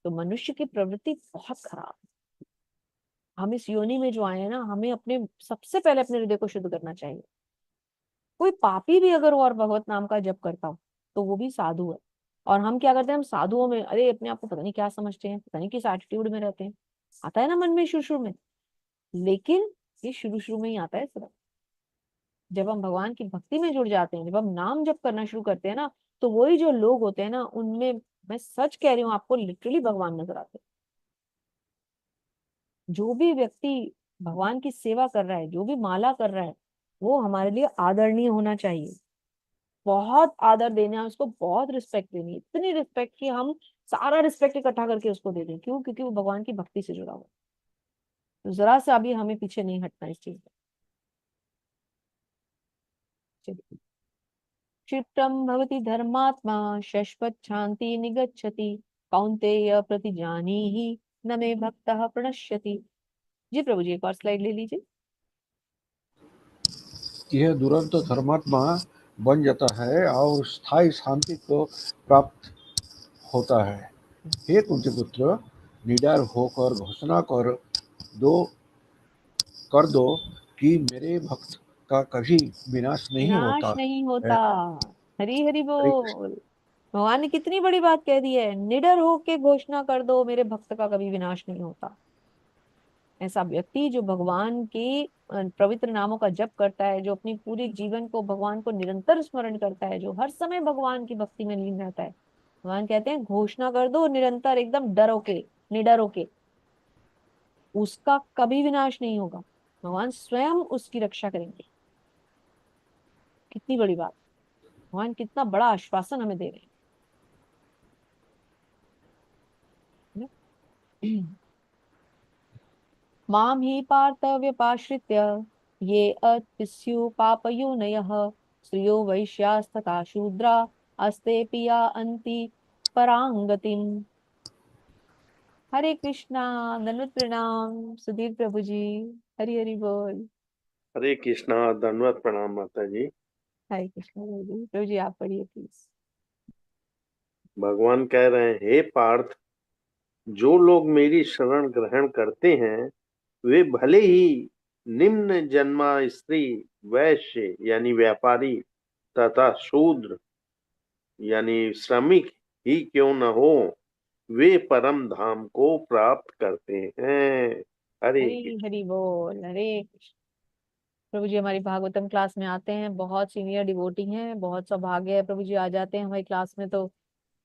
तो मनुष्य की प्रवृत्ति बहुत खराब है। हम इस योनि में जो आए हैं ना, हमें अपने सबसे पहले अपने हृदय को शुद्ध करना चाहिए। कोई पापी भी अगर हो और भगवत नाम का जप करता हो तो वो भी साधु है। और हम क्या करते हैं, हम साधुओं में अरे अपने आप को पता नहीं क्या समझते हैं, पता नहीं किस एटीट्यूड में रहते हैं, आता है ना मन में शुरू शुरू में। लेकिन ये शुरू शुरू में ही आता है सिर्फ, जब हम भगवान की भक्ति में जुड़ जाते हैं, जब हम नाम जप करना शुरू करते हैं ना, तो वही जो लोग होते हैं ना उनमें, मैं सच कह रही हूँ आपको, लिटरली भगवान नजर आते हैं। जो भी व्यक्ति भगवान की सेवा कर रहा है, जो भी माला कर रहा है, वो हमारे लिए आदरणीय होना चाहिए। बहुत आदर देना है उसको, बहुत रिस्पेक्ट देनी है, इतनी रिस्पेक्ट कि हम सारा रिस्पेक्ट इकट्ठा करके उसको दे दें। क्यों? क्योंकि वो भगवान की भक्ति से जुड़ा हुआ है। तो जरा सा भी हमें पीछे नहीं हटना इस चीज से। क्षिप्रम भवति धर्मात्मा शश्वत शांति निगच्छति कौन्तेय प्रतिजानीहि न मे भक्तः प्रणश्यति। जी प्रभु जी, एक और स्लाइड ले लीजिए। यह दुरंत धर्मात्मा बन जाता है और स्थायी शांति को प्राप्त होता है। हे कुंती पुत्र, निडर होकर घोषणा दो कर दो कि मेरे भक्त का कभी विनाश नहीं विनाश होता नहीं है। होता। हरी हरि हरे कृष्ण। बोल। भगवान ने कितनी बड़ी बात कह दी है, निडर होके घोषणा कर दो मेरे भक्त का कभी विनाश नहीं होता। ऐसा व्यक्ति जो भगवान के पवित्र नामों का जप करता है, जो अपनी पूरी जीवन को भगवान को निरंतर स्मरण करता है, जो हर समय भगवान की भक्ति में लीन रहता है, भगवान कहते हैं घोषणा कर दो निरंतर, एकदम डरो के, निडर होके, उसका कभी विनाश नहीं होगा। भगवान स्वयं उसकी रक्षा करेंगे। कितनी बड़ी बात, भगवान कितना बड़ा आश्वासन हमें दे रहे हैं। माम ही पार्थ व्यपाश्रित्य ये अतिस्यु पापयोनयः स्त्रियो वैश्यास्तथा शूद्रा अस्ते पिया अंति परांगतिम। हरे कृष्णा, दंडवत प्रणाम सुधीर प्रभु जी। हरि हरि बोल। हरे कृष्णा, दंडवत प्रणाम माता जी। हरे कृष्णा प्रभु जी। प्रभु जी आप पढ़िए प्लीज। भगवान कह रहे हैं, हे पार्थ, जो लोग मेरी शरण ग्रहण करते हैं वे भले ही निम्न जन्मा स्त्री, वैश्य यानी व्यापारी, तथा शूद्र यानी श्रमिक ही क्यों न हो, वे परम धाम को प्राप्त करते हैं। हरे हरि हरि बोल। हरे कृष्ण। प्रभु जी हमारी भागवतम क्लास में आते हैं, बहुत सीनियर डिवोटी हैं, बहुत सौभाग्य है प्रभु जी आ जाते हैं हमारी क्लास में, तो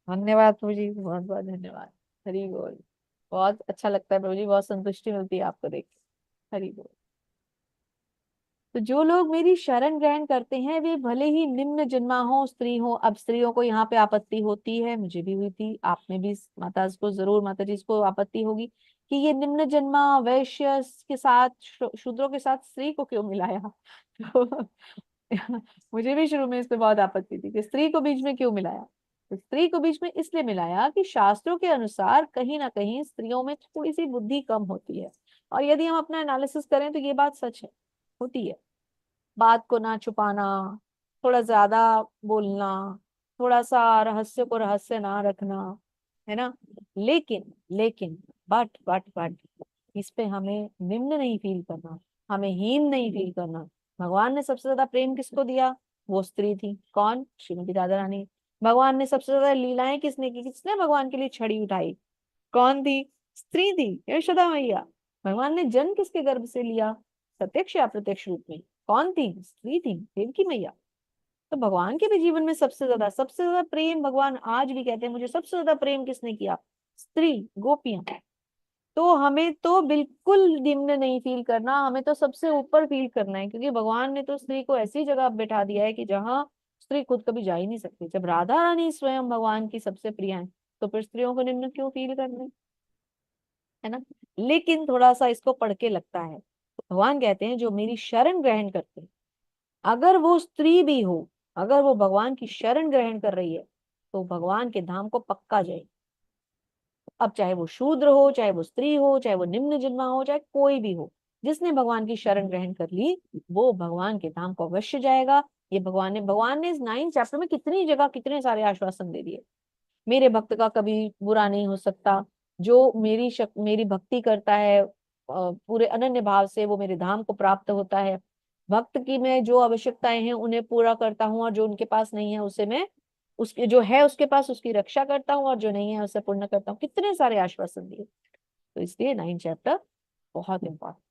धन्यवाद प्रभु जी, बहुत बहुत धन्यवाद। हरि बोल। बहुत अच्छा लगता है प्रभु जी, बहुत संतुष्टि मिलती है आपको देख के। हरि बोल। तो जो लोग मेरी शरण ग्रहण करते हैं वे भले ही निम्न जन्मा हो, स्त्री हो। अब स्त्रियों को यहाँ पे आपत्ति होती है, मुझे भी हुई थी, आप में भी, माता को जरूर, माता जी को आपत्ति होगी कि ये निम्न जन्मा वैश्य के साथ, शूद्रों के साथ स्त्री को क्यों मिलाया। तो मुझे भी शुरू में इस पे बहुत आपत्ति थी कि स्त्री को बीच में क्यों मिलाया। तो स्त्री को बीच में इसलिए मिलाया कि शास्त्रों के अनुसार कहीं ना कहीं स्त्रियों में थोड़ी सी बुद्धि कम होती है, और यदि हम अपना एनालिसिस करें तो ये बात सच है, होती है। बात को ना छुपाना, थोड़ा ज्यादा बोलना, थोड़ा सा रहस्य को रहस्य ना रखना, है ना। लेकिन लेकिन बट इस पे हमें निम्न नहीं फील करना, हमें हीन नहीं फील करना। भगवान ने सबसे ज्यादा प्रेम किसको दिया? वो स्त्री थी। कौन? श्रीमती राधा रानी। भगवान ने सबसे ज्यादा लीलाएं किसने की? किसने भगवान के लिए छड़ी उठाई? कौन थी? स्त्री थी, यशोदा मैया। भगवान ने जन्म किसके गर्भ से लिया? प्रत्यक्ष या अप्रत्यक्ष रूप में? कौन थी? स्त्री थी, देवकी मैया। तो भगवान के भी जीवन में सबसे ज्यादा प्रेम भगवान आज भी कहते हैं, मुझे सबसे ज्यादा प्रेम किसने किया? स्त्री, गोपियां। तो हमें तो बिल्कुल निम्न नहीं फील करना, हमें तो सबसे ऊपर फील करना है, क्योंकि भगवान ने तो स्त्री को ऐसी जगह बैठा दिया है कि जहाँ स्त्री खुद कभी जा ही नहीं सकती। जब राधा रानी स्वयं भगवान की सबसे प्रिय है, तो फिर स्त्रियों को निम्न क्यों फील करना है ना। लेकिन थोड़ा सा इसको पढ़ के लगता है, तो भगवान कहते हैं जो मेरी शरण ग्रहण करते हैं, अगर वो स्त्री भी हो, अगर वो भगवान की शरण ग्रहण कर रही है, तो भगवान के धाम को पक्का जाए। अब चाहे वो शूद्र हो, चाहे वो स्त्री हो, चाहे वो निम्न जन्मा हो, चाहे कोई भी हो, जिसने भगवान की शरण ग्रहण कर ली, वो भगवान के धाम को अवश्य जाएगा। ये भगवान ने इस 9 चैप्टर में कितनी जगह कितने सारे आश्वासन दे दिए। मेरे भक्त का कभी बुरा नहीं हो सकता, जो मेरी भक्ति करता है पूरे अनन्य भाव से, वो मेरे धाम को प्राप्त होता है। भक्त की मैं जो आवश्यकताएं हैं उन्हें पूरा करता हूँ, और जो उनके पास नहीं है उसे मैं, उसके जो है उसके पास उसकी रक्षा करता हूँ, और जो नहीं है उसे पूर्ण करता हूँ। कितने सारे आश्वासन दिए। तो इसलिए 9 चैप्टर बहुत इंपॉर्टेंट।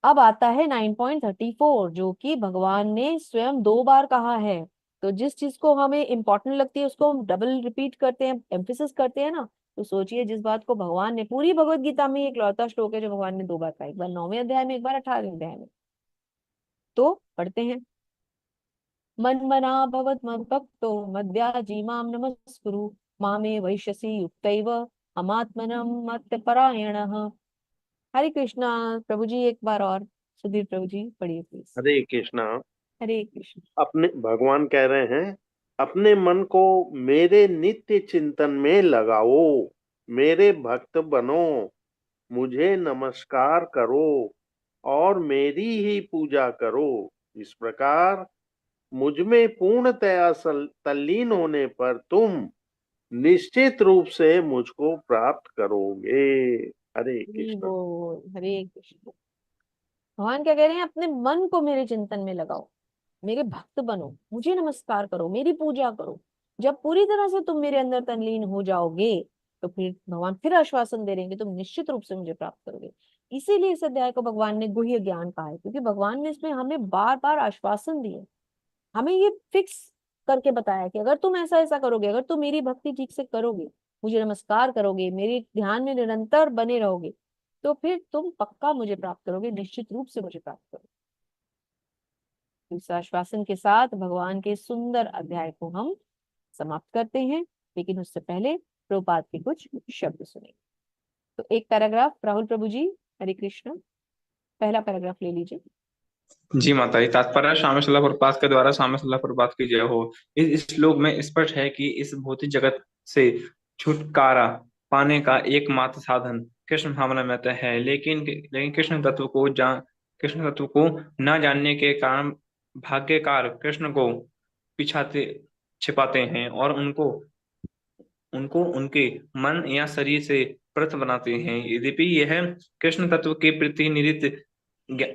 अब आता है 9.34, जो कि भगवान ने स्वयं 2 बार कहा है। तो जिस चीज को हमें इंपॉर्टेंट लगती है उसको हम डबल रिपीट करते हैं, एम्फेसिस करते हैं ना। तो सोचिए, जिस बात को भगवान ने पूरी भगवत गीता में एक लौता श्लोक है जो भगवान ने 2 बार कहा, एक बार 9वें अध्याय में, एक बार 18वें अध्याय में। तो पढ़ते हैं। मन्मना भवत मद्भक्तो मद्याजी माम नमस्कुरु मामे वैश्यसि युक्तैव अमात्मनम मत्परायणः। हरे कृष्णा। प्रभु जी एक बार और, सुधीर प्रभु जी पढ़िए प्लीज। हरे कृष्णा। हरे कृष्ण। अपने भगवान कह रहे हैं, अपने मन को मेरे नित्य चिंतन में लगाओ, मेरे भक्त बनो, मुझे नमस्कार करो और मेरी ही पूजा करो। इस प्रकार मुझ में पूर्णतया तल्लीन होने पर तुम निश्चित रूप से मुझको प्राप्त करोगे। हरे कृष्ण। हरे कृष्ण। भगवान क्या कह रहे हैं? अपने मन को मेरे चिंतन में लगाओ, मेरे भक्त बनो, मुझे नमस्कार करो, मेरी पूजा करो। जब पूरी तरह से तुम मेरे अंदर तल्लीन हो जाओगे, तो फिर भगवान फिर आश्वासन दे रहे हैं कि तुम निश्चित रूप से मुझे प्राप्त करोगे। इसीलिए इस अध्याय को भगवान ने गुह्य ज्ञान कहा है, क्योंकि भगवान ने इसमें हमें बार बार आश्वासन दिए, हमें ये फिक्स करके बताया कि अगर तुम ऐसा ऐसा करोगे, अगर तुम मेरी भक्ति ठीक से करोगे, मुझे नमस्कार करोगे, मेरे ध्यान में निरंतर बने रहोगे, तो फिर तुम पक्का मुझे प्राप्त करोगे, निश्चित रूप से मुझे प्राप्त करोगे। इस आश्वासन के साथ भगवान के सुंदर अध्याय को हम समाप्त करते हैं, लेकिन उससे पहले प्रभुपाद के कुछ शब्द सुने। तो एक पैराग्राफ, राहुल प्रभु जी, हरे कृष्ण, पहला पैराग्राफ ले लीजिए। जी माता जी, तात्पर्य स्वामी श्रील प्रभुपाद के द्वारा स्वामी श्रील प्रभुपाद की जय हो। इस श्लोक में स्पष्ट है कि इस भौतिक जगत से छुटकारा पाने का एकमात्र साधन कृष्ण भावना में है, लेकिन कृष्ण तत्व को न जानने के कारण भाग्यकार कृष्ण को पिछाते छिपाते हैं और उनको उनको उनके मन या शरीर से पृथक बनाते हैं। यद्यपि यह कृष्ण तत्व के प्रति निहित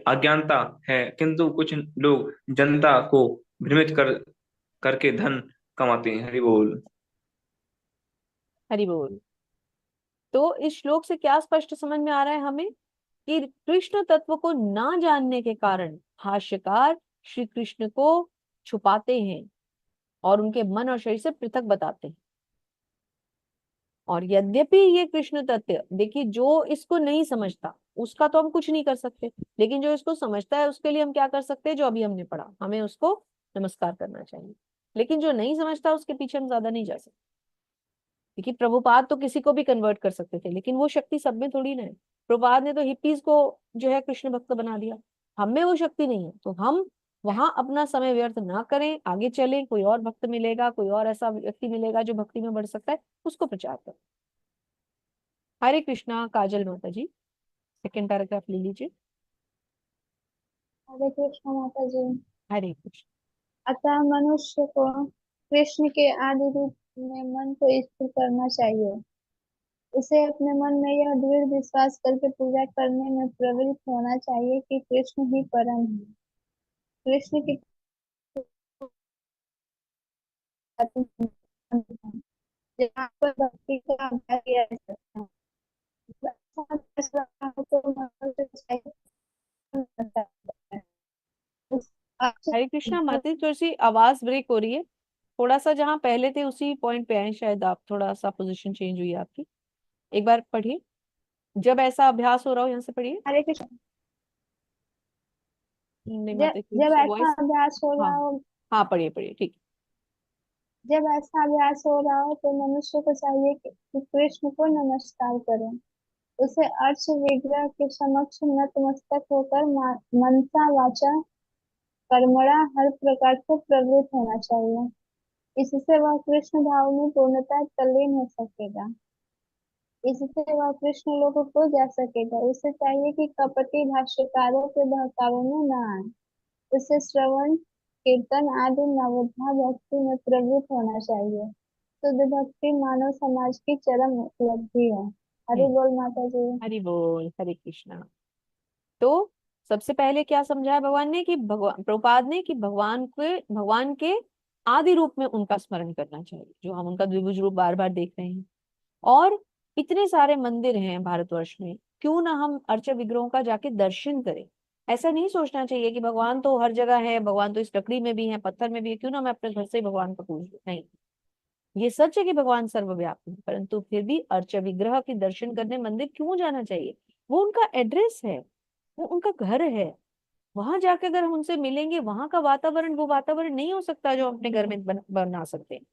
अज्ञानता है, किंतु कुछ लोग जनता को भ्रमित करके धन कमाते हैं। हरि बोल। हरि बोल। तो इस श्लोक से क्या स्पष्ट समझ में आ रहा है हमें? कि कृष्ण तत्व को ना जानने के कारण भाष्यकार श्री कृष्ण को छुपाते हैं और उनके मन और शरीर से पृथक बताते हैं। और यद्यपि ये कृष्ण तत्व, देखिए, जो इसको नहीं समझता उसका तो हम कुछ नहीं कर सकते, लेकिन जो इसको समझता है उसके लिए हम क्या कर सकते हैं? जो अभी हमने पढ़ा, हमें उसको नमस्कार करना चाहिए। लेकिन जो नहीं समझता उसके पीछे हम ज्यादा नहीं जा सकते, क्योंकि प्रभुपाद तो किसी को भी कन्वर्ट कर सकते थे, लेकिन वो शक्ति सब में थोड़ी ना है। प्रभुपाद ने तो हिप्पीज को जो है कृष्ण भक्त बना दिया, हम में वो शक्ति नहीं है। तो हम वहां अपना समय व्यर्थ ना करें, आगे चलें, कोई और भक्त मिलेगा, कोई और ऐसा व्यक्ति मिलेगा जो भक्ति में बढ़ सकता है, उसको प्रचार करें। हरे कृष्णा काजल माता जी, सेकंड पैराग्राफ ले लीजिए। हरे कृष्ण माता जी। हरे कृष्ण। अतः मनुष्य को कृष्ण के आदि रूप में मन को स्थिर करना चाहिए। उसे अपने मन में यह दृढ़ विश्वास करके पूजा करने में प्रवृत्त होना चाहिए कि कृष्ण ही परम है। कृष्ण की जहाँ पर भक्ति का अभ्यास किया जा सकता है। ऐसा तो मनुष्य चाहिए उस अच्छे हरे कृष्णा माता जी, थोड़ी सी आवाज ब्रेक हो रही है, थोड़ा सा जहाँ पहले थे उसी पॉइंट पे आए, शायद आप थोड़ा सा पोजीशन चेंज हुई है आपकी। एक बार पढ़िए, जब ऐसा अभ्यास हो रहा हो, यहाँ से पढ़िए। हरे कृष्ण। नहीं जब माता जी, जब ऐसा वॉइस। अभ्यास हो हाँ रहा हो हाँ, पढ़िए पढ़िए, ठीक जब ऐसा अभ्यास हो रहा हो तो मनुष्य को चाहिए कि कृष्ण को नमस्कार करें। उसे अर्च विग्रह के समक्ष नतमस्तक होकर मनसा वाचा कर्मणा हर प्रकार से प्रवृत्त होना चाहिए। इससे वह कृष्ण भाव में पूर्णतः तल्लीन हो सकेगा। इससे वह कृष्ण लोक को जा सकेगा। उसे चाहिए कि कपटी भाष्यकारों के बहकावे में न आए। उसे श्रवण कीर्तन आदि नवोद्धार भक्ति में प्रवृत्त होना चाहिए। शुद्ध भक्ति मानव समाज की चरम उपलब्धि है। है। हरि बोल माता जी। हरि बोल, हरे कृष्णा। तो सबसे पहले क्या समझाया भगवान ने, कि भगवान प्रभुपाद ने, कि भगवान के आदि रूप में उनका स्मरण करना चाहिए, जो हम उनका द्विभुज रूप बार बार देख रहे हैं। और इतने सारे मंदिर हैं भारतवर्ष में, क्यों ना हम अर्च विग्रहों का जाके दर्शन करें। ऐसा नहीं सोचना चाहिए कि भगवान तो हर जगह है, भगवान तो इस लकड़ी में भी है, पत्थर में भी है, क्यों ना मैं अपने घर से ही भगवान को पूज लूं। नहीं, ये सच है कि भगवान सर्वव्यापी है, परंतु फिर भी अर्च विग्रह के दर्शन करने मंदिर क्यों जाना चाहिए? वो उनका एड्रेस है, वो उनका घर है। वहां जाकर अगर हम उनसे मिलेंगे, वहां का वातावरण वो वातावरण नहीं हो सकता जो हम अपने घर में बना सकते हैं।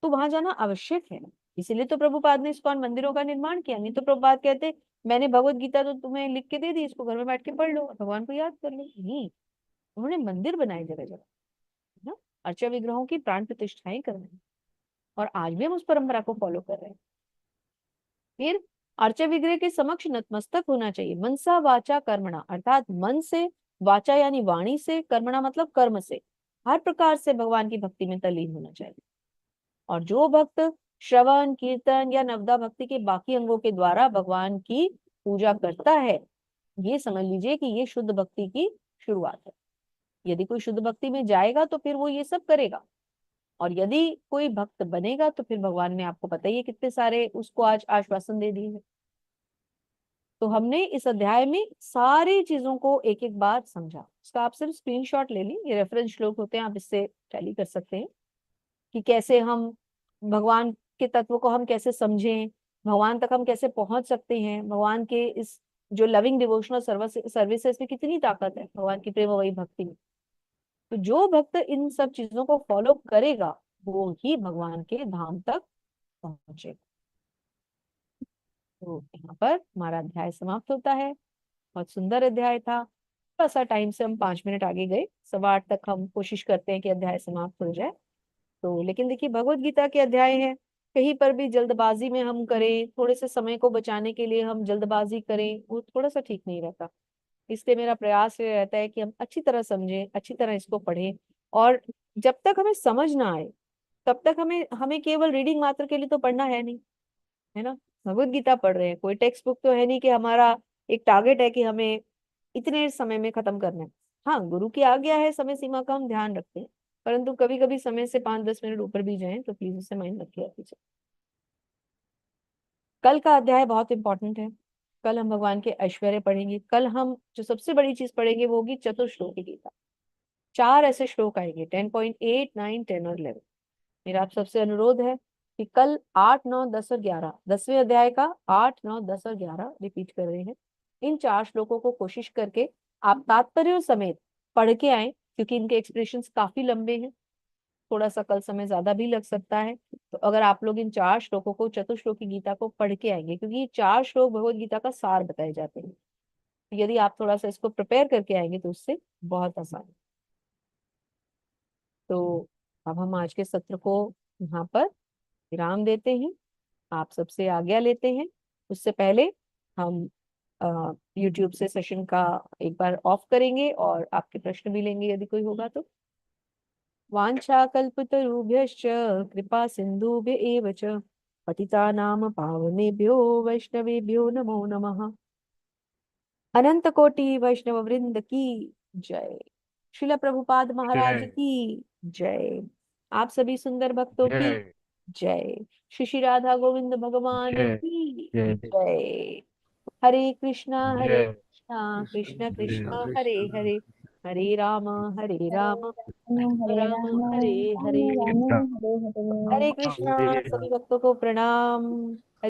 तो वहां जाना आवश्यक है। इसीलिए तो प्रभुपाद ने इस्कॉन मंदिरों का निर्माण किया। नहीं तो प्रभुपाद कहते मैंने भगवत गीता तो तुम्हें लिख के दे दी, इसको घर में बैठ के पढ़ लो, भगवान को याद कर लो। नहीं, उन्होंने मंदिर बनाए जगह जगह, है ना, अर्चा विग्रहों की प्राण प्रतिष्ठाएं करवाई। और आज भी हम उस परंपरा को फॉलो कर रहे हैं। फिर अर्चा विग्रह के समक्ष नतमस्तक होना चाहिए। मनसा वाचा कर्मणा, अर्थात मन से, वाचा यानी वाणी से, कर्मणा मतलब कर्म से, हर प्रकार से भगवान की भक्ति में तल्लीन होना चाहिए। और जो भक्त श्रवण कीर्तन या नवदा भक्ति के बाकी अंगों के द्वारा भगवान की पूजा करता है, ये समझ लीजिए कि ये शुद्ध भक्ति की शुरुआत है। यदि कोई शुद्ध भक्ति में जाएगा तो फिर वो ये सब करेगा। और यदि कोई भक्त बनेगा तो फिर भगवान ने, आपको पता ही है कितने सारे उसको आज आश्वासन दे दिए हैं। तो हमने इस अध्याय में सारी चीजों को एक एक बार समझा। इसका आप सिर्फ स्क्रीनशॉट ले लें, ये रेफरेंस श्लोक होते हैं, आप इससे टैली कर सकते हैं कि कैसे हम भगवान के तत्व को हम कैसे समझें, भगवान तक हम कैसे पहुंच सकते हैं। भगवान के इस जो लविंग डिवोशनल सर्विसेज में कितनी ताकत है, भगवान की प्रेम वही भक्ति में। तो जो भक्त इन सब चीजों को फॉलो करेगा वो ही भगवान के धाम तक पहुंचेगा। तो यहाँ पर हमारा अध्याय समाप्त होता है। बहुत सुंदर अध्याय था। थोड़ा सा टाइम से हम 5 मिनट आगे गए, 8:15 तक हम कोशिश करते हैं कि अध्याय समाप्त हो जाए। तो लेकिन देखिए, भगवत गीता के अध्याय हैं, कहीं पर भी जल्दबाजी में हम करें, थोड़े से समय को बचाने के लिए हम जल्दबाजी करें, वो थोड़ा सा ठीक नहीं रहता। इसलिए मेरा प्रयास ये रहता है कि हम अच्छी तरह समझें, अच्छी तरह इसको पढ़ें। और जब तक हमें समझ ना आए तब तक हमें हमें केवल रीडिंग मात्र के लिए तो पढ़ना है नहीं, है ना। भगवत गीता पढ़ रहे हैं, कोई टेक्स्ट बुक तो है नहीं कि हमारा एक टारगेट है कि हमें इतने समय में खत्म करना है। हाँ, गुरु की आज्ञा है, समय सीमा का हम ध्यान रखते हैं, परंतु कभी कभी समय से 5-10 मिनट ऊपर भी जाएं तो प्लीज उससे माइंड मत किया कीजिए। कल का अध्याय बहुत इंपॉर्टेंट है। कल हम भगवान के ऐश्वर्य पढ़ेंगे। कल हम जो सबसे बड़ी चीज पढ़ेंगे वो होगी चतुश्लोकी गीता। 4 ऐसे श्लोक आएंगे, 10.8, 9, 10 और 11। मेरा आप सबसे अनुरोध है कि कल 8, 9, 10 और 11, 10वें अध्याय का 8, 9, 10 और 11 रिपीट कर रहे हैं। इन 4 श्लोकों को कोशिश करके आप तात्पर्य समेत पढ़ के आए, क्योंकि इनके एक्सप्रेशंस काफी लंबे हैं। थोड़ा सा कल समय ज्यादा भी लग सकता है। तो अगर आप लोग इन 4 श्लोकों को, चतुश्लोकी गीता को पढ़ के आएंगे, क्योंकि ये 4 श्लोक भगवत गीता का सार बताए जाते हैं, यदि आप थोड़ा सा इसको प्रिपेयर करके आएंगे तो उससे बहुत आसान है। तो अब हम आज के सत्र को यहाँ पर विराम देते हैं। आप सबसे आज्ञा लेते हैं। उससे पहले हम YouTube से सेशन का एक बार ऑफ करेंगे और आपके प्रश्न भी लेंगे यदि कोई होगा तो। वाञ्छाकल्पतरुभ्यश्च कृपा सिन्धुभ्य एव च पतितानां पावनेभ्यो वैष्णवेभ्यो नमो नमः। अनंत कोटि वैष्णव वृंद की जय। श्रील प्रभुपाद महाराज जय की जय। आप सभी सुंदर भक्तों की जय जय। श्री श्री राधा गोविंद भगवान जय की जय जय। हरे कृष्णा जय कृष्ण कृष्ण कृष्णा हरे कृष्ण हरे, हरे राम हरे राम राम हरे हरे। राम राम हरे हरे। हरे कृष्णा। हरे सभी भक्तों को प्रणाम।